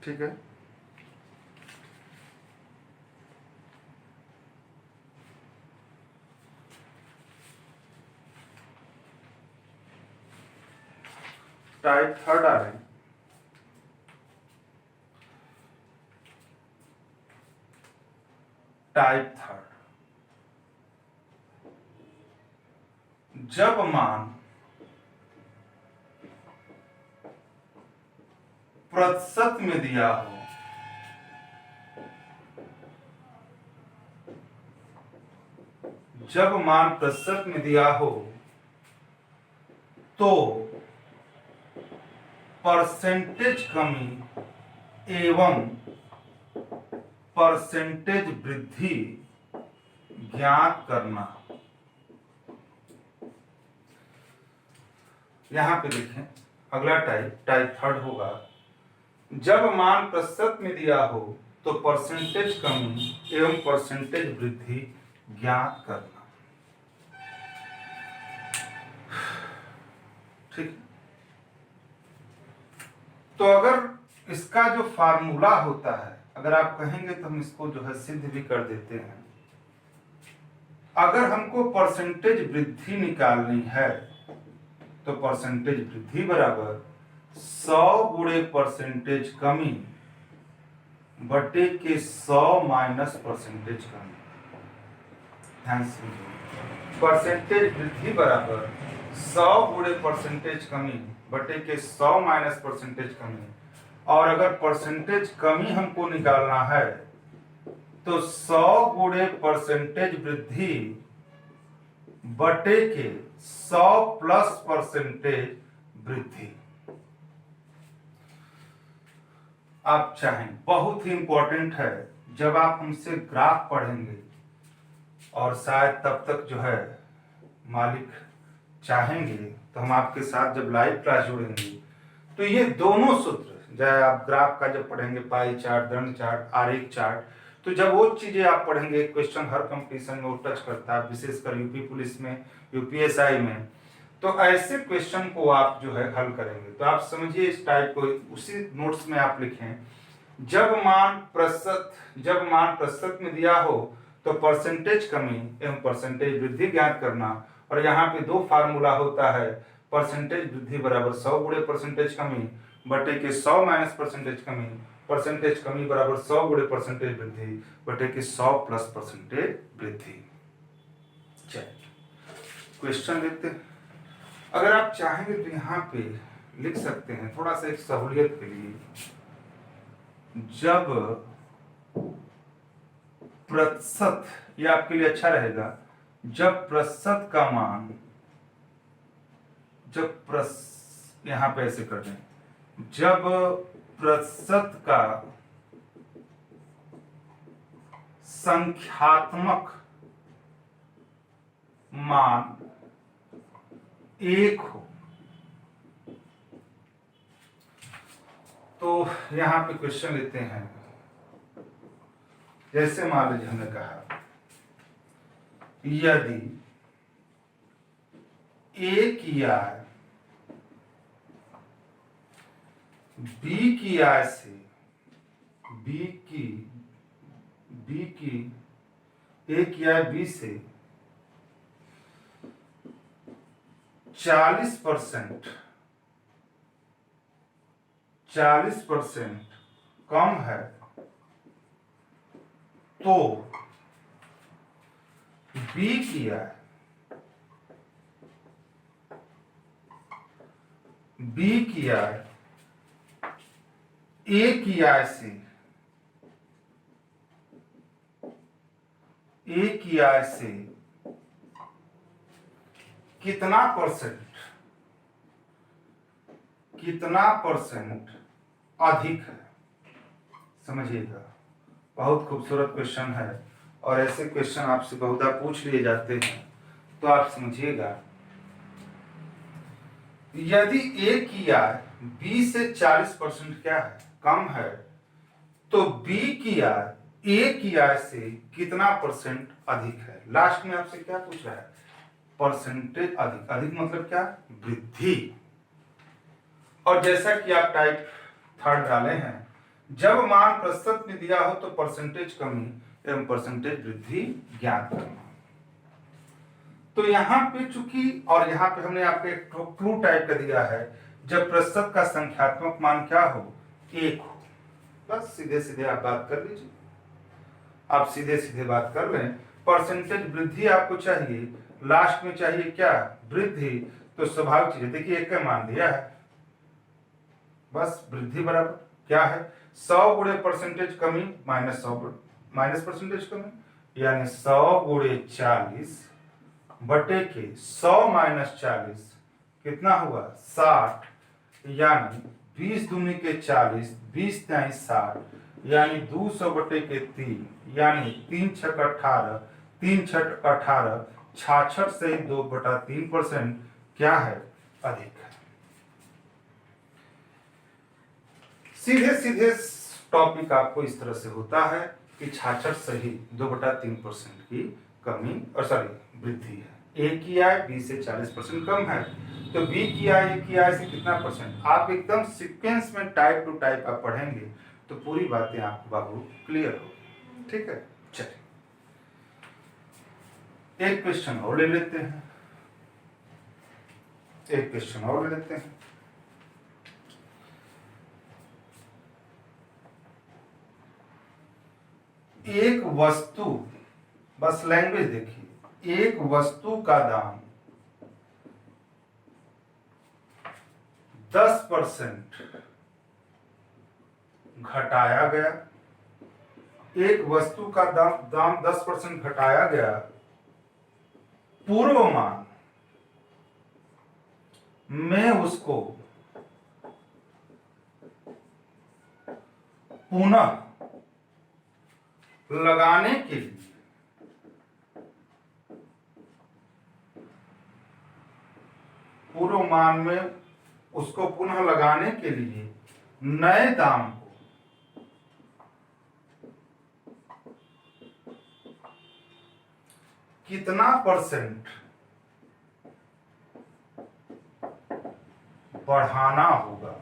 A: ठीक है, टाइप थर्ड आ रहे हैं। टाइप थर्ड, जब मान प्रतिशत में दिया हो, जब मान प्रतिशत में दिया हो तो परसेंटेज कमी एवं परसेंटेज वृद्धि ज्ञात करना। यहां पे देखें अगला टाइप थर्ड होगा, जब मान प्रतिशत में दिया हो तो परसेंटेज कमी एवं परसेंटेज वृद्धि ज्ञात करना। ठीक, तो अगर इसका जो फार्मूला होता है, अगर आप कहेंगे तो हम इसको जो है सिद्ध भी कर देते हैं। अगर हमको परसेंटेज वृद्धि निकालनी है तो परसेंटेज वृद्धि बराबर 100 गुणे परसेंटेज कमी बटे के 100 माइनस परसेंटेज कमी। ध्यान से परसेंटेज वृद्धि बराबर 100 गुणे परसेंटेज कमी बटे के 100 माइनस परसेंटेज कमी। और अगर परसेंटेज कमी हमको निकालना है तो 100 गुणे परसेंटेज वृद्धि बटे के 100 प्लस परसेंटेज वृद्धि। आप चाहें, बहुत ही इंपॉर्टेंट है, जब आप हमसे ग्राफ पढ़ेंगे और शायद तब तक जो है मालिक चाहेंगे तो हम आपके साथ जब लाइव क्लास जुड़ेंगे तो ये दोनों सूत्र, चाहे आप ग्राफ का जब पढ़ेंगे पाई चार्ट, दंड चार्ट, आरेख चार्ट, तो जब वो चीजें आप पढ़ेंगे, क्वेश्चन हर कंपटीशन में वो टच करता है, विशेषकर यूपी पुलिस में, यूपीएसआई में, तो ऐसे क्वेश्चन को आप जो है हल करेंगे। तो आप समझिए इस टाइप को उसी नोट्स में आप लिखें, जब मान प्रतिशत में दिया हो तो परसेंटेज कमी एवं परसेंटेज वृद्धि ज्ञात करना। और यहाँ पे दो फार्मूला होता है, परसेंटेज वृद्धि बराबर 100 गुणे परसेंटेज कमी बटे के 100 माइनस परसेंटेज कमी, परसेंटेज कमी बराबर 100 गुणे परसेंटेज वृद्धि बटे के 100 प्लस परसेंटेज वृद्धि। चलिए क्वेश्चन देखते हैं। अगर आप चाहेंगे तो यहाँ पे लिख सकते हैं थोड़ा सा एक सहूलियत के लिए, जब प्रतिशत, ये आपके लिए अच्छा रहेगा, जब प्रतिशत का मान, यहां पे ऐसे कर दें, जब प्रतिशत का संख्यात्मक मान 1 हो, तो यहां पे क्वेश्चन लेते हैं। जैसे मान लीजिए हमने कहा यदि ए की आय बी की आय से ए की आय बी से 40% कम है, तो बी की आय ए की आय से कितना परसेंट अधिक है। समझिएगा, बहुत खूबसूरत क्वेश्चन है और ऐसे क्वेश्चन आपसे बहुधा पूछ लिए जाते हैं, तो आप समझिएगा, यदि ए की आय बी से 40% क्या है, कम है, तो बी की आय ए की आय से कितना परसेंट अधिक है। लास्ट में आपसे क्या पूछ रहा है, परसेंटेज अधिक। अधिक मतलब क्या, वृद्धि। और जैसा कि आप टाइप 3 डाले हैं, जब मान प्रतिशत में दिया हो तो परसेंटेज कमी एवं परसेंटेज वृद्धि ज्ञात करना। तो यहाँ पे चूंकि, और यहाँ पे हमने आपको एक क्लू टाइप का दिया है, जब प्रतिशत का संख्यात्मक मान क्या हो, 1 हो। बस सीधे सीधे आप बात कर लीजिए, आप सीधे सीधे बात कर लें। परसेंटेज वृद्धि आपको चाहिए, लास्ट में चाहिए क्या, वृद्धि। तो स्वाभाविक चीज है, देखिए 1 का मान दिया है, बस वृद्धि बराबर क्या है, 100 गुणे परसेंटेज कमी माइनस 100 माइनस परसेंटेज कमी, यानी 100 गुणे 40 बटे के 100 माइनस 40 कितना हुआ, 60, यानी 20 दूनी के 40, 20 दाई 60, यानी 200 बटे के 3, यानी 3 छक 18, 3 छक 18, 66 से 2/3% क्या है, अधिक है। सीधे सीधे टॉपिक आपको इस तरह से होता है कि 66 से ही 2/3% की कमी और वृद्धि है। ए की आय बी से 40% कम है, तो बी की आय ए की आय से कितना परसेंट। आप एकदम सीक्वेंस में टाइप टू टाइप आप पढ़ेंगे तो पूरी बातें आपको बाबू क्लियर हो। ठीक है, चलिए एक क्वेश्चन और ले लेते हैं, एक वस्तु, बस लैंग्वेज देखिए, एक वस्तु का दाम 10% घटाया गया, एक वस्तु का दाम 10% घटाया गया, पूर्वमान में उसको पुनः लगाने के लिए पूर्वमान में उसको पुनः लगाने के लिए नए दाम को कितना परसेंट बढ़ाना होगा।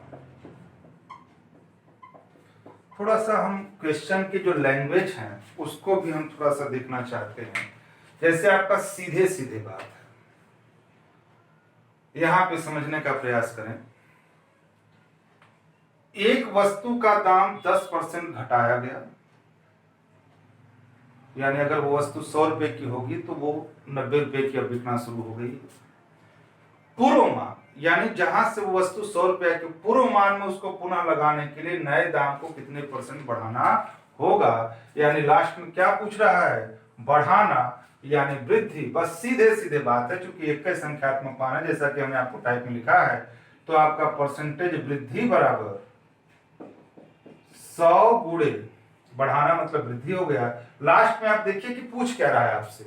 A: थोड़ा सा हम क्वेश्चन की जो लैंग्वेज है उसको भी हम थोड़ा सा देखना चाहते हैं। जैसे आपका सीधे सीधे बात है, यहां पे समझने का प्रयास करें। एक वस्तु का दाम 10% घटाया गया, यानी अगर वो वस्तु 100 रुपए की होगी तो वो 90 रुपए की अब बिकना शुरू हो गई। पूर्व मान, यानी जहां से वो वस्तु 100 रुपए के पूर्व मान में उसको पुनः लगाने के लिए नए दाम को कितने % बढ़ाना होगा। यानी लास्ट में क्या पूछ रहा है, बढ़ाना यानी वृद्धि। बस सीधे सीधे बात है, क्योंकि एक ही संख्यात्मक मान है, जैसा कि हमने आपको टाइप में लिखा है। तो आपका परसेंटेज वृद्धि बराबर 100 गुणे बढ़ाना मतलब वृद्धि हो गया। लास्ट में आप देखिए कि पूछ क्या रहा है आपसे।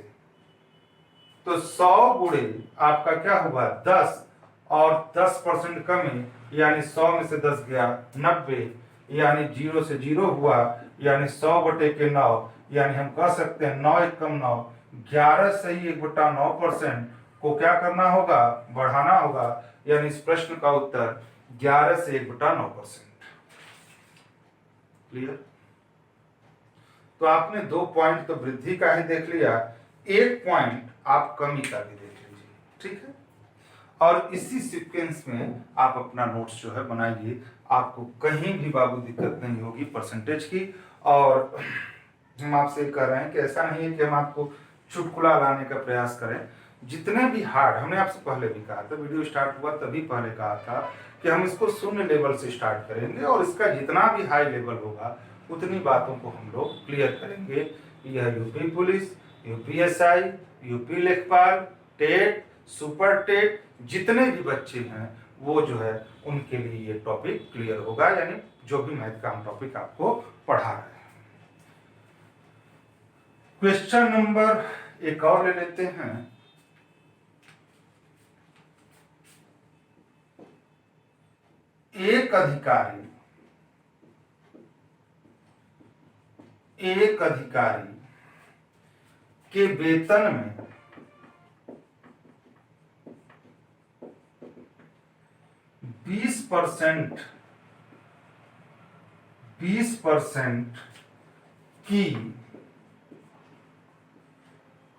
A: तो 100 गुणे आपका क्या होगा 10, और 10% कमी, यानी 100 में से 10 गया 90, यानी 0 से 0 हुआ, यानी 100 बटे के 9, यानी हम कह सकते हैं 9 एकम 9, 11 सही 1/9% को क्या करना होगा, बढ़ाना होगा। यानी इस प्रश्न का उत्तर 11 से 1/9%। क्लियर। तो आपने 2 पॉइंट तो वृद्धि का ही देख लिया, 1 पॉइंट आप कमी का भी देख लीजिए, ठीक है। और इसी सीक्वेंस में आप अपना नोट्स जो है बनाइए, आपको कहीं भी बाबू दिक्कत नहीं होगी परसेंटेज की। और हम आपसे कह रहे हैं कि ऐसा नहीं है कि हम आपको चुटकुला लाने का प्रयास करें। जितने भी हार्ड, हमने आपसे पहले भी कहा था, वीडियो स्टार्ट हुआ तभी पहले कहा था कि हम इसको शून्य लेवल से स्टार्ट करेंगे, और इसका जितना भी हाई लेवल होगा उतनी बातों को हम लोग क्लियर करेंगे। यह यूपी पुलिस, यूपीएसआई, यूपी लेखपाल, टेट, सुपर टेट, जितने भी बच्चे हैं वो जो है उनके लिए ये टॉपिक क्लियर होगा, यानी जो भी मैथ का हम टॉपिक आपको पढ़ा रहे हैं। क्वेश्चन नंबर एक और ले लेते हैं। एक अधिकारी के वेतन में 20% की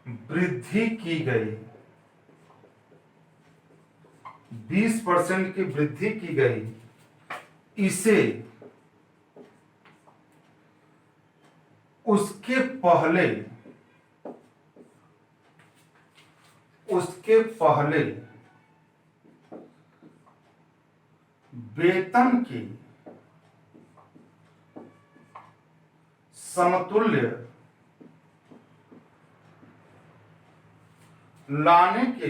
A: वृद्धि की गई, 20% की वृद्धि की गई, इसे उसके पहले वेतन की समतुल्य लाने के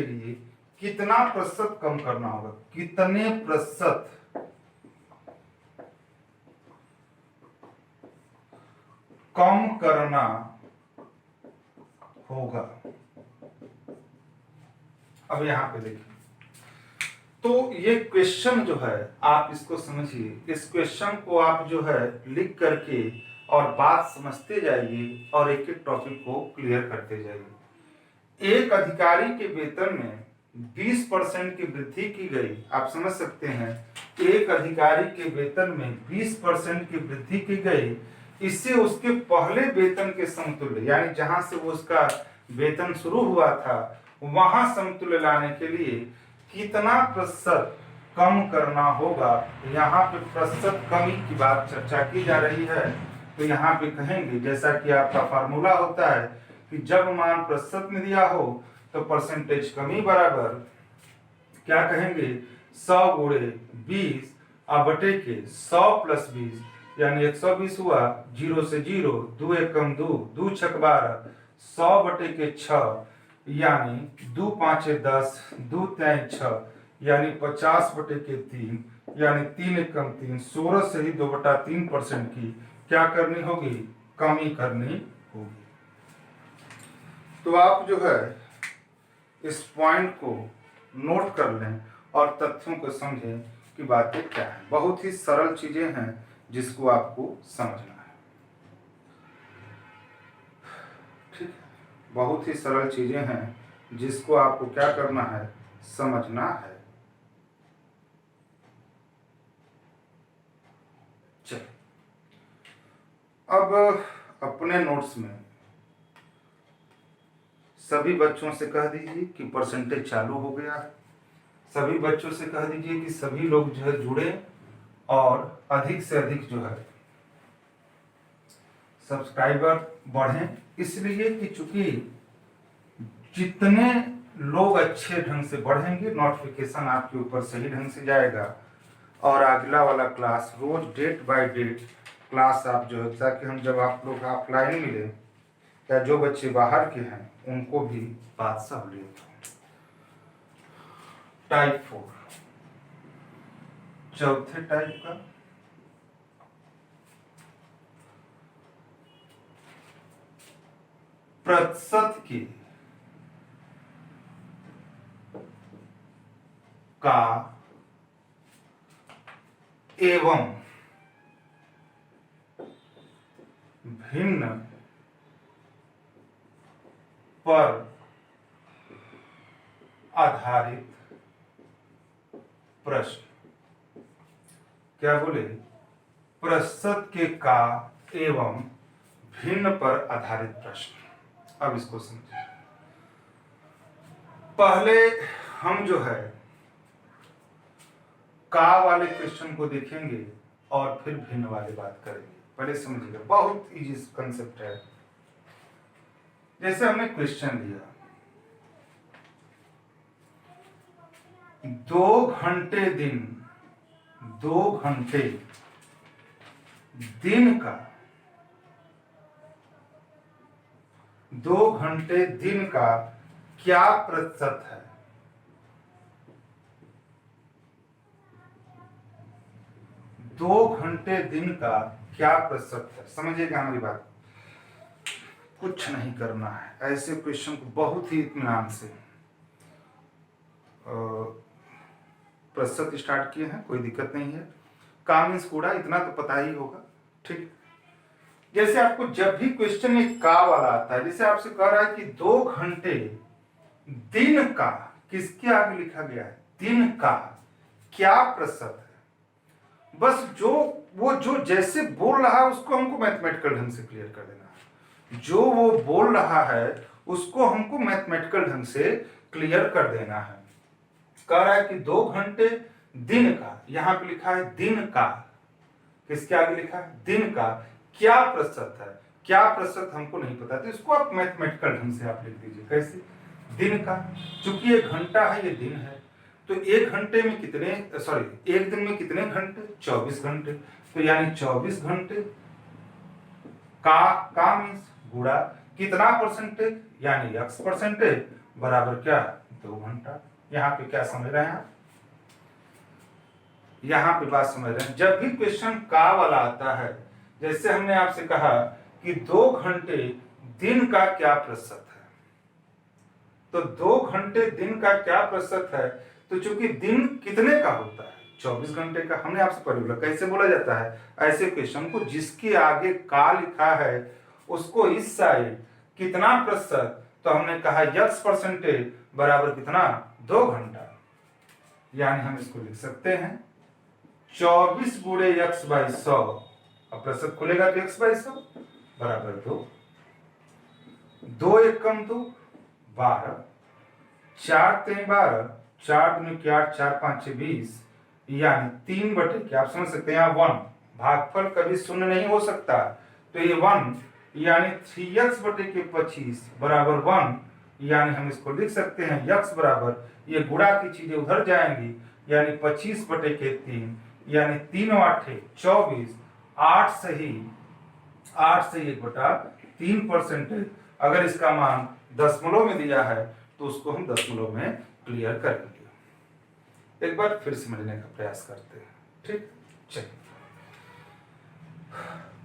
A: लिए कितना प्रतिशत कम करना होगा, कितने प्रतिशत कम करना होगा। अब यहां पे देखिए, तो ये क्वेश्चन जो है आप इसको समझिए, इस क्वेश्चन को आप जो है लिख करके और बात समझते जाइए और एक एक टॉपिक को क्लियर करते जाइए। एक अधिकारी के वेतन में 20% की वृद्धि की गई। आप समझ सकते हैं, एक अधिकारी के वेतन में 20% की वृद्धि की गई, इससे उसके पहले वेतन के समतुल्य, यानी जहां से वो उसका वेतन शुरू हुआ था वहां समतुल्य लाने के लिए कितना प्रतिशत कम करना होगा। यहाँ पे प्रतिशत कमी की बात चर्चा की जा रही है। तो यहाँ पे कहेंगे, जैसा कि आपका फार्मूला होता है कि जब मान प्रतिशत में दिया हो तो परसेंटेज कमी बराबर क्या कहेंगे, 100 गुणे 20 बटे के 100 प्लस 20, यानी 120 हुआ, 0 से 0, 2 एकम 2, 2 छक 12, 100 बटे के 6, यानी 2 5 10, 2 3 6, यानी 50 बटे के 3, यानी 3 एकम 3, 16 से ही 2/3% की क्या करनी होगी, कमी करनी होगी। तो आप जो है इस पॉइंट को नोट कर लें और तथ्यों को समझें की बातें क्या है। बहुत ही सरल चीजें हैं जिसको आपको समझना है। ठीक है, बहुत ही सरल चीजें हैं जिसको आपको क्या करना है, समझना है। चलिए अब अपने नोट्स में सभी बच्चों से कह दीजिए कि परसेंटेज चालू हो गया है। सभी बच्चों से कह दीजिए कि सभी लोग जो है जुड़े और अधिक से अधिक जो है सब्सक्राइबर बढ़े, इसलिए कि चूंकि जितने लोग अच्छे ढंग से बढ़ेंगे नोटिफिकेशन आपके ऊपर सही ढंग से जाएगा और अगला वाला class rose date by date class आप जो है, ताकि हम जब आप लोग ऑफलाइन मिले या जो बच्चे बाहर के हैं उनको भी बात सहूलियत हो। टाइप 4 चौथे टाइप का प्रतिशत की का एवं भिन्न पर आधारित प्रश्न। क्या बोले, प्रतिशत के का एवं भिन्न पर आधारित प्रश्न। अब इसको समझिए। पहले हम जो है का वाले क्वेश्चन को देखेंगे और फिर भिन्न वाले बात करेंगे। पहले समझिएगा, बहुत इजी कंसेप्ट है। जैसे हमने क्वेश्चन दिया 2 घंटे दिन 2 घंटे दिन का 2 घंटे दिन का क्या प्रतिशत है। 2 घंटे दिन का क्या प्रतिशत है। समझिएगा हमारी बात, कुछ नहीं करना है। ऐसे क्वेश्चन को बहुत ही इत्मीनान से प्रतिशत स्टार्ट किए हैं, कोई दिक्कत नहीं है। का मीन्स कूड़ा, इतना तो पता ही होगा। ठीक, जैसे आपको जब भी क्वेश्चन एक का वाला आता है, जैसे आपसे कह रहा है कि 2 घंटे दिन का, किसके आगे लिखा गया है, दिन का क्या प्रतिशत है। बस जो जैसे बोल रहा है उसको हमको मैथमेटिकल ढंग से क्लियर कर देना है। जो वो बोल रहा है उसको हमको मैथमेटिकल ढंग से क्लियर कर देना है। कह रहा है कि 2 घंटे दिन का, यहां पे लिखा है दिन का, किसके आगे लिखा है, दिन का क्या प्रतिशत है। क्या प्रतिशत हमको नहीं पता, तो इसको आप मैथमेटिकल ढंग से आप लिख दीजिए। कैसे, दिन का, चूंकि 1 घंटा है ये दिन है, तो 1 घंटे में कितने, एक दिन में कितने घंटे, 24 घंटे। तो यानी 24 घंटे का मीन्स गुणा कितना परसेंटेज, यानी x परसेंटेज बराबर क्या, 2 घंटा। यहाँ पे क्या समझ रहे हैं आप, यहाँ पे बात समझ रहे हैं। जब भी क्वेश्चन का वाला आता है, जैसे हमने आपसे कहा कि 2 घंटे दिन का क्या प्रतिशत है, तो 2 घंटे दिन का क्या प्रतिशत है, तो चूंकि दिन कितने का होता है, 24 घंटे का। हमने आपसे पढ़ी बोला कैसे बोला जाता है ऐसे क्वेश्चन को, जिसके आगे का लिखा है उसको इस साइड कितना प्रतिशत, तो हमने कहा x परसेंटेज बराबर कितना, 2 घंटा। यानी हम इसको लिख सकते हैं 24 गुणे x बाई 100, अब प्रतिशत खुलेगा तो x बाई 100 बराबर 2। 2 एकम 2 12, 4 3 12, 4 दूनी 8, 4 5 20, यानी 3 बटे क्या, आप समझ सकते हैं यहाँ 1, भागफल कभी शून्य नहीं हो सकता, तो ये 1 यानी 3x बटे के 25 बराबर 1। यानी हम इसको लिख सकते हैं x बराबर, ये गुणा की चीजें उधर जाएंगी, यानी 25 बटे के 3, यानी 3 8 24, 8 सही 1/3%। अगर इसका मान दशमलव में दिया है तो उसको हम दशमलव में क्लियर करेंगे। एक बार फिर समझने का प्रयास करते हैं। ठीक, चलिए।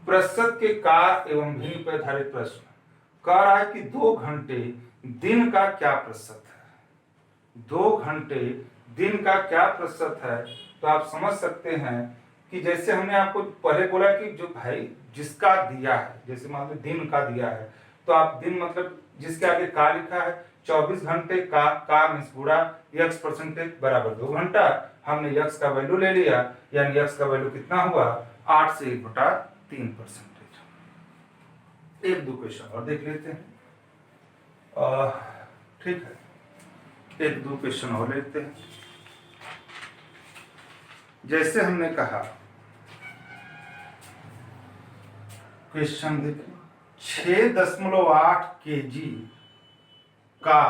A: प्रतिशत के कार एवं भिन्न पर आधारित प्रश्न कह रहा है कि 2 घंटे दिन का क्या प्रतिशत है। 2 घंटे दिन का क्या प्रतिशत है, तो आप समझ सकते हैं कि जैसे हमने आपको पहले बोला कि जो भाई जिसका दिया है, जैसे मान लो दिन का दिया है, तो आप दिन मतलब जिसके आगे का लिखा है 24 घंटे का मीन्स गुणा x परसेंटेज बराबर 2 घंटा। हमने x का वैल्यू ले लिया, यानी x का वैल्यू कितना हुआ 8 से 1/3%। एक दो क्वेश्चन और देख लेते हैं। ठीक है, एक दो क्वेश्चन और लेते हैं। जैसे हमने कहा क्वेश्चन देखिए 6.8 kg का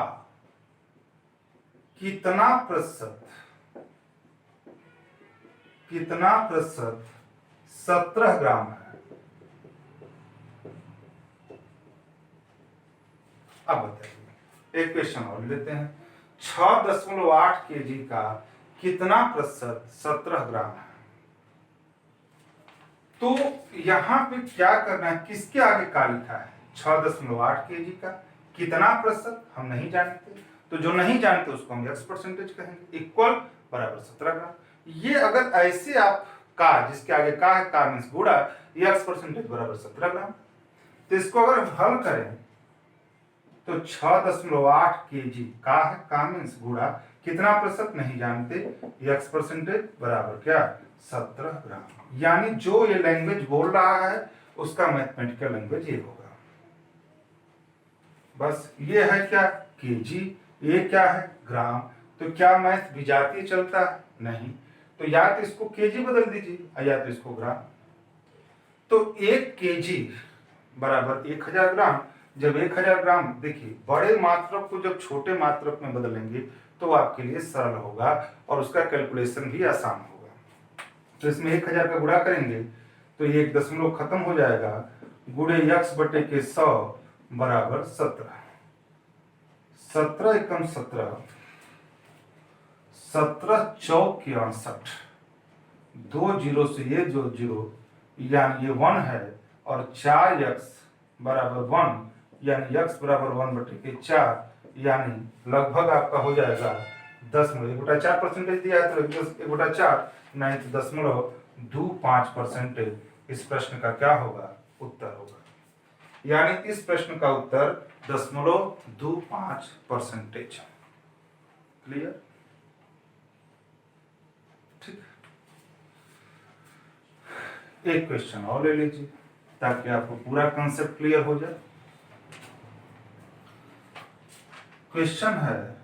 A: कितना प्रतिशत 17 ग्राम है। अब बताइए, एक क्वेश्चन और लेते हैं। 6.8 kg का कितना प्रतिशत 17 ग्राम है। तो यहां पे क्या करना है, किसके आगे का लिखा है 6.8 kg का कितना प्रतिशत हम नहीं जानते, तो जो नहीं जानते उसको हम x परसेंटेज कहेंगे, इक्वल बराबर 17 ग्राम। ये अगर ऐसे आप का जिसके आगे का है का मीन्स गुणा x परसेंटेज बराबर 17 ग्राम, तो इसको अगर हम हल करें तो 6.8 kg का है का मीन्स गुणा कितना प्रतिशत नहीं जानते x परसेंटेज बराबर क्या 17 ग्राम। यानी जो ये लैंग्वेज बोल रहा है उसका मैथमेटिकल लैंग्वेज ये होगा। बस ये है क्या केजी, ये क्या है ग्राम। तो क्या मैथ विजातीय चलता है? नहीं। तो या तो इसको केजी बदल दीजिए या तो इसको ग्राम। तो 1 केजी बराबर 1000 ग्राम। जब 1000 ग्राम, देखिए बड़े मात्रक को जब छोटे मात्रक में बदलेंगे तो आपके लिए सरल होगा और उसका कैलकुलेशन भी आसान होगा। तो इसमें 1000 का गुणा करेंगे तो ये एक दशमलव खत्म हो जाएगा, गुणे x बटे के 100 बराबर 17। 17 एकम 17, 17 चौक 68, 2 जीरो से ये जो जीरो यानी ये 1 है और 4x बराबर 1 यानी x बराबर 1 बटे के 4 यानी लगभग आपका हो जाएगा 10.1/4 परसेंटेज दिया है तो 1/4 नहीं तो 0.25% इस प्रश्न का क्या होगा उत्तर होगा। यानी इस प्रश्न का उत्तर 0.25%। क्लियर? ठीक, एक क्वेश्चन और ले लीजिए ताकि आपको पूरा कंसेप्ट क्लियर हो जाए। क्वेश्चन है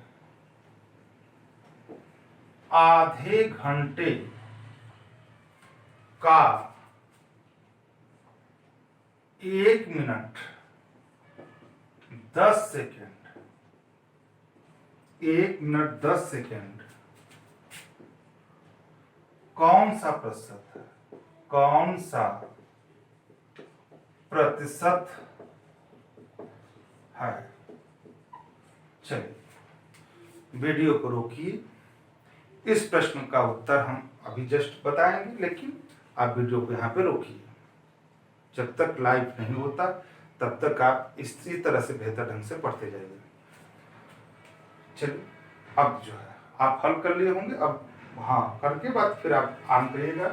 A: आधे घंटे का 1 मिनट 10 सेकेंड, 1 मिनट 10 सेकेंड कौन सा प्रतिशत है, कौन सा प्रतिशत है। चलिए वीडियो को रोकिए, इस प्रश्न का उत्तर हम अभी जस्ट बताएंगे, लेकिन आप वीडियो को यहाँ पे रोकिए। जब तक लाइव नहीं होता तब तक आप इसी तरह से बेहतर ढंग से पढ़ते जाइए। चलिए अब जो है आप हल कर लिए होंगे, अब हाँ करके बाद फिर आप आन करिएगा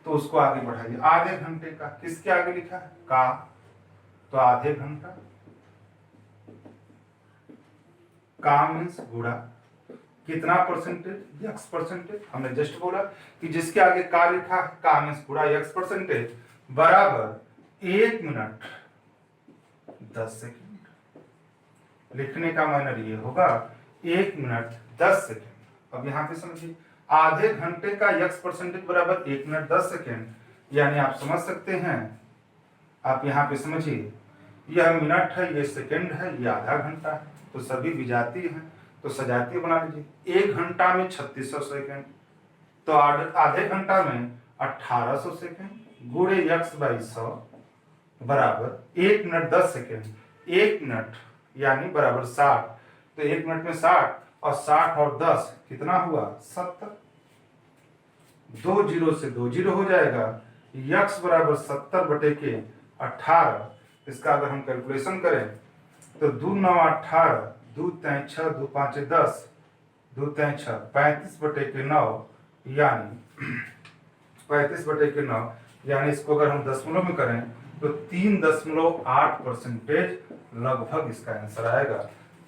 A: तो उसको आगे बढ़ाइए। आधे घंटे का किसके आगे लिखा है का, तो आधे घंटा का मीन्स गुणा कितना परसेंटेज x परसेंटेज। हमने जस्ट बोला कि जिसके आगे का लिखा है का मीन्स गुणा x परसेंटेज बराबर 1 मिनट 10 सेकेंड। लिखने का मैनर ये होगा 1 मिनट 10 सेकेंड। अब यहाँ पे समझिए आधे घंटे का x परसेंटेज बराबर 1 मिनट 10 सेकेंड, यानी आप समझ सकते हैं, आप यहाँ पे समझिए यह मिनट है, ये सेकेंड है, ये आधा घंटा है, तो सभी विजातीय हैं तो सजातीय बना लीजिए। 1 घंटा में 3600 सेकेंड, तो आधे घंटा में 1800 सेकेंड गुणे x/100 बराबर 1 मिनट 10 सेकेंड। 1 मिनट यानी बराबर 60, तो 1 मिनट में 60 और 60 और 10 कितना हुआ 70। 2 जीरो से 2 जीरो हो जाएगा, x बराबर 70 बटे के 18। इसका अगर हम कैलकुलेशन करें तो 2 9 18, 2 3 6, 2 5 10, 2 3 6 35 बटे के 9 यानी 35/9, यानी इसको अगर हम दशमलव में करें तो 3.8% लगभग इसका आंसर आएगा।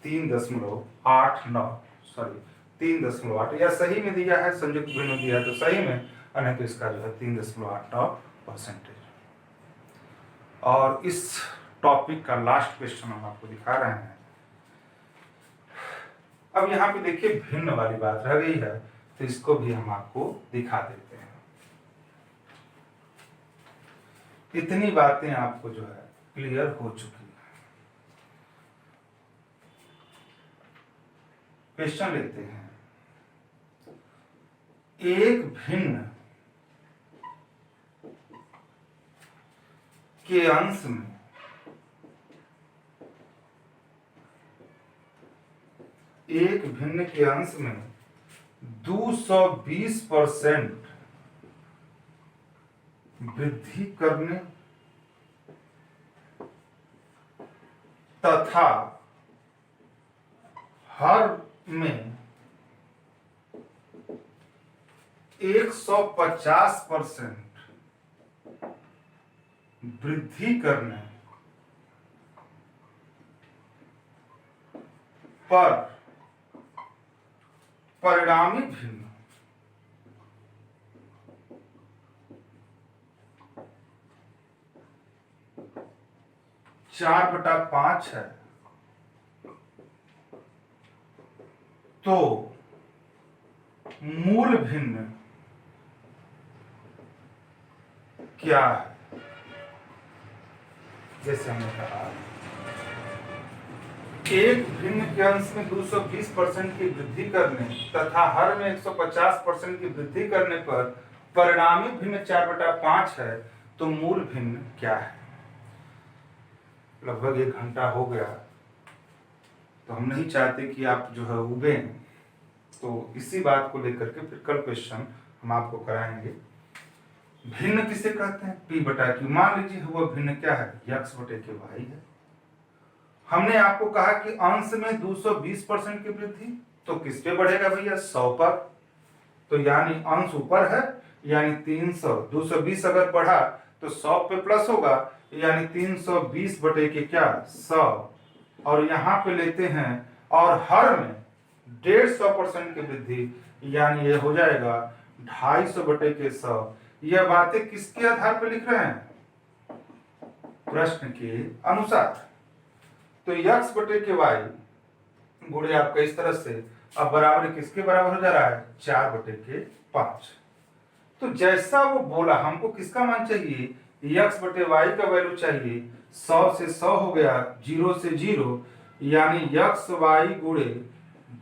A: 3.89, सॉरी 3.8, या सही में दिया है, संयुक्त भिन्न दिया है तो सही में, और नहीं तो इसका जो है 3.89%। और इस टॉपिक का लास्ट क्वेश्चन हम आपको दिखा रहे हैं। अब यहाँ पे देखिए भिन्न वाली बात रह गई है, तो इसको भी हम आपको दिखा देते हैं। इतनी बातें आपको जो है क्लियर हो चुकी है। क्वेश्चन लेते हैं। एक भिन्न के अंश में एक भिन्न के अंश में 220% वृद्धि करने तथा हर में 150% वृद्धि करने पर परिणामी भिन्न 4/5 है, तो मूल भिन्न क्या है? जैसे हमने कहा एक भिन्न के अंश में 220% की वृद्धि करने तथा हर में 150% की वृद्धि करने पर परिणामी भिन्न 4/5 है, तो मूल भिन्न क्या है? लगभग 1 घंटा हो गया, तो हम नहीं चाहते कि आप जो है उबें, तो इसी बात को लेकर के फिर कल क्वेश्चन हम आपको कराएंगे। भिन्न किसे कहते हैं? P/Q। मान लीजिए वह भिन्न क्या है? x/y है। हमने आपको कहा कि अंश में 220% की वृद्धि, तो किस पे बढ़ेगा भैया? 100 पर। तो यानी अंश ऊपर है, यानी 300, 220 अगर बढ़ा तो 100 पे प्लस होगा, यानी 320/100। और यहाँ पे लेते हैं और हर में 150% की वृद्धि, यानी ये हो जाएगा 250/100। यह बातें किसके आधार पर लिख रहे हैं? प्रश्न के अनुसार। तो x/y गुणे आपका इस तरह से, अब बराबर किसके बराबर हो जा रहा है? 4/5। तो जैसा वो बोला, हमको किसका मान चाहिए? x/y का वैल्यू चाहिए। 100 से 100 हो गया, 0 से 0, यानी xy गुणे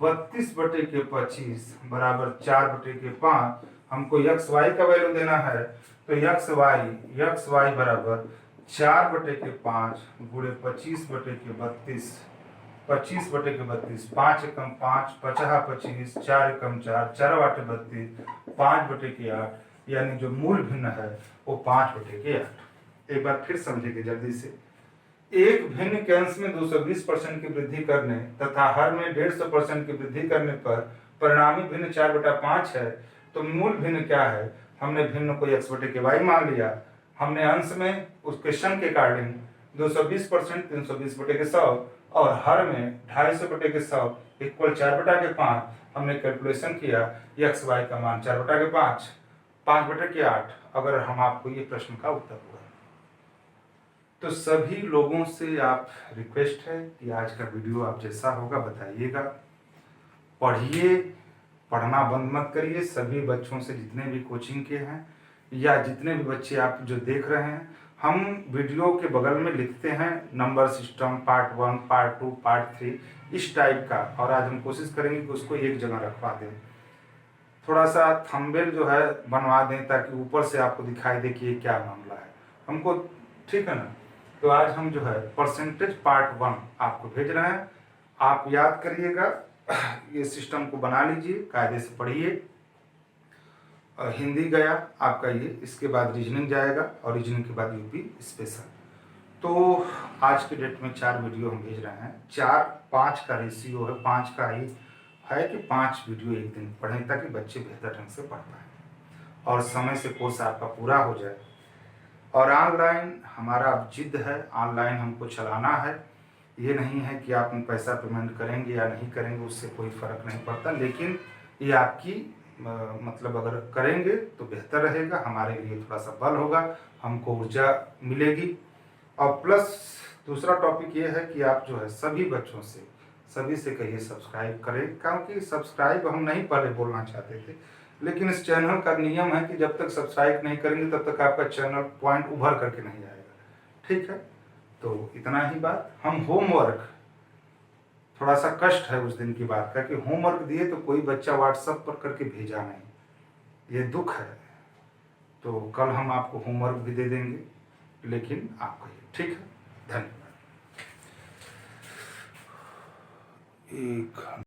A: 32/25 बराबर 4/5। हमको xy का वैल्यू देना है, तो xy बराबर 4/5 गुणे 25/32, 25/32, 5 एकम 5, 50 25, 4 एकम 4, 4 32, 5/8, यानी जो मूल भिन्न है वो 5/8। एक बार फिर समझेंगे जल्दी से। एक भिन्न के अंश में 220% की वृद्धि करने तथा हर में 150% की वृद्धि करने पर परिणामी भिन्न 4/5 है, तो मूल भिन्न क्या है? हमने भिन्न को x/y मान लिया। हमने अंश में उस क्वेश्चन के अकॉर्डिंग 220% 320/100 और हर में 250/100 इक्वल 4/5 हमने कैलकुलेशन किया। xy का मान 4/5, 5/8 अगर हम आपको ये प्रश्न का उत्तर हुआ। तो सभी लोगों से आप रिक्वेस्ट है कि आज का वीडियो आप जैसा होगा बताइएगा। पढ़िए, पढ़ना बंद मत करिए। सभी बच्चों से जितने भी कोचिंग के हैं या जितने भी बच्चे आप जो देख रहे हैं, हम वीडियो के बगल में लिखते हैं number system part 1, part 2, part 3 इस टाइप का, और आज हम कोशिश करेंगे कि उसको एक जगह रखवा दें। थोड़ा सा थंबनेल जो है बनवा दें ताकि ऊपर से आपको दिखाई दे कि ये क्या मामला है हमको, ठीक है ना। तो आज हम जो है परसेंटेज पार्ट 1 आपको भेज रहे हैं। आप याद करिएगा, ये सिस्टम को बना लीजिए, कायदे से पढ़िए। हिंदी गया आपका ये, इसके बाद रीजनिंग जाएगा और रीजनिंग के बाद यूपी स्पेशल। तो आज के डेट में 4 वीडियो हम भेज रहे हैं। 4-5 का रेशियो है, 5 का ही है कि 5 वीडियो एक दिन पढ़ें ताकि बच्चे बेहतर ढंग से पढ़ पाएँ। और समय से कोर्स आपका पूरा हो जाए। और ऑनलाइन हमारा अब जिद है, ऑनलाइन हमको चलाना है। ये नहीं है कि आप पैसा पेमेंट करेंगे या नहीं करेंगे, उससे कोई फ़र्क नहीं पड़ता, लेकिन ये आपकी मतलब अगर करेंगे तो बेहतर रहेगा, हमारे लिए थोड़ा सा बल होगा, हमको ऊर्जा मिलेगी। और प्लस दूसरा टॉपिक ये है कि आप जो है सभी बच्चों से, सभी से कहिए सब्सक्राइब करें, क्योंकि सब्सक्राइब हम नहीं पहले बोलना चाहते थे, लेकिन इस चैनल का नियम है कि जब तक सब्सक्राइब नहीं करेंगे तब तक आपका चैनल पॉइंट उभर करके नहीं आएगा। ठीक है, तो इतना ही बात। हम होमवर्क, थोड़ा सा कष्ट है उस दिन की बात का कि होमवर्क दिए तो कोई बच्चा व्हाट्सएप पर करके भेजा नहीं, ये दुख है। तो कल हम आपको होमवर्क भी दे देंगे, लेकिन आप कहिए। ठीक है, धन्यवाद। एक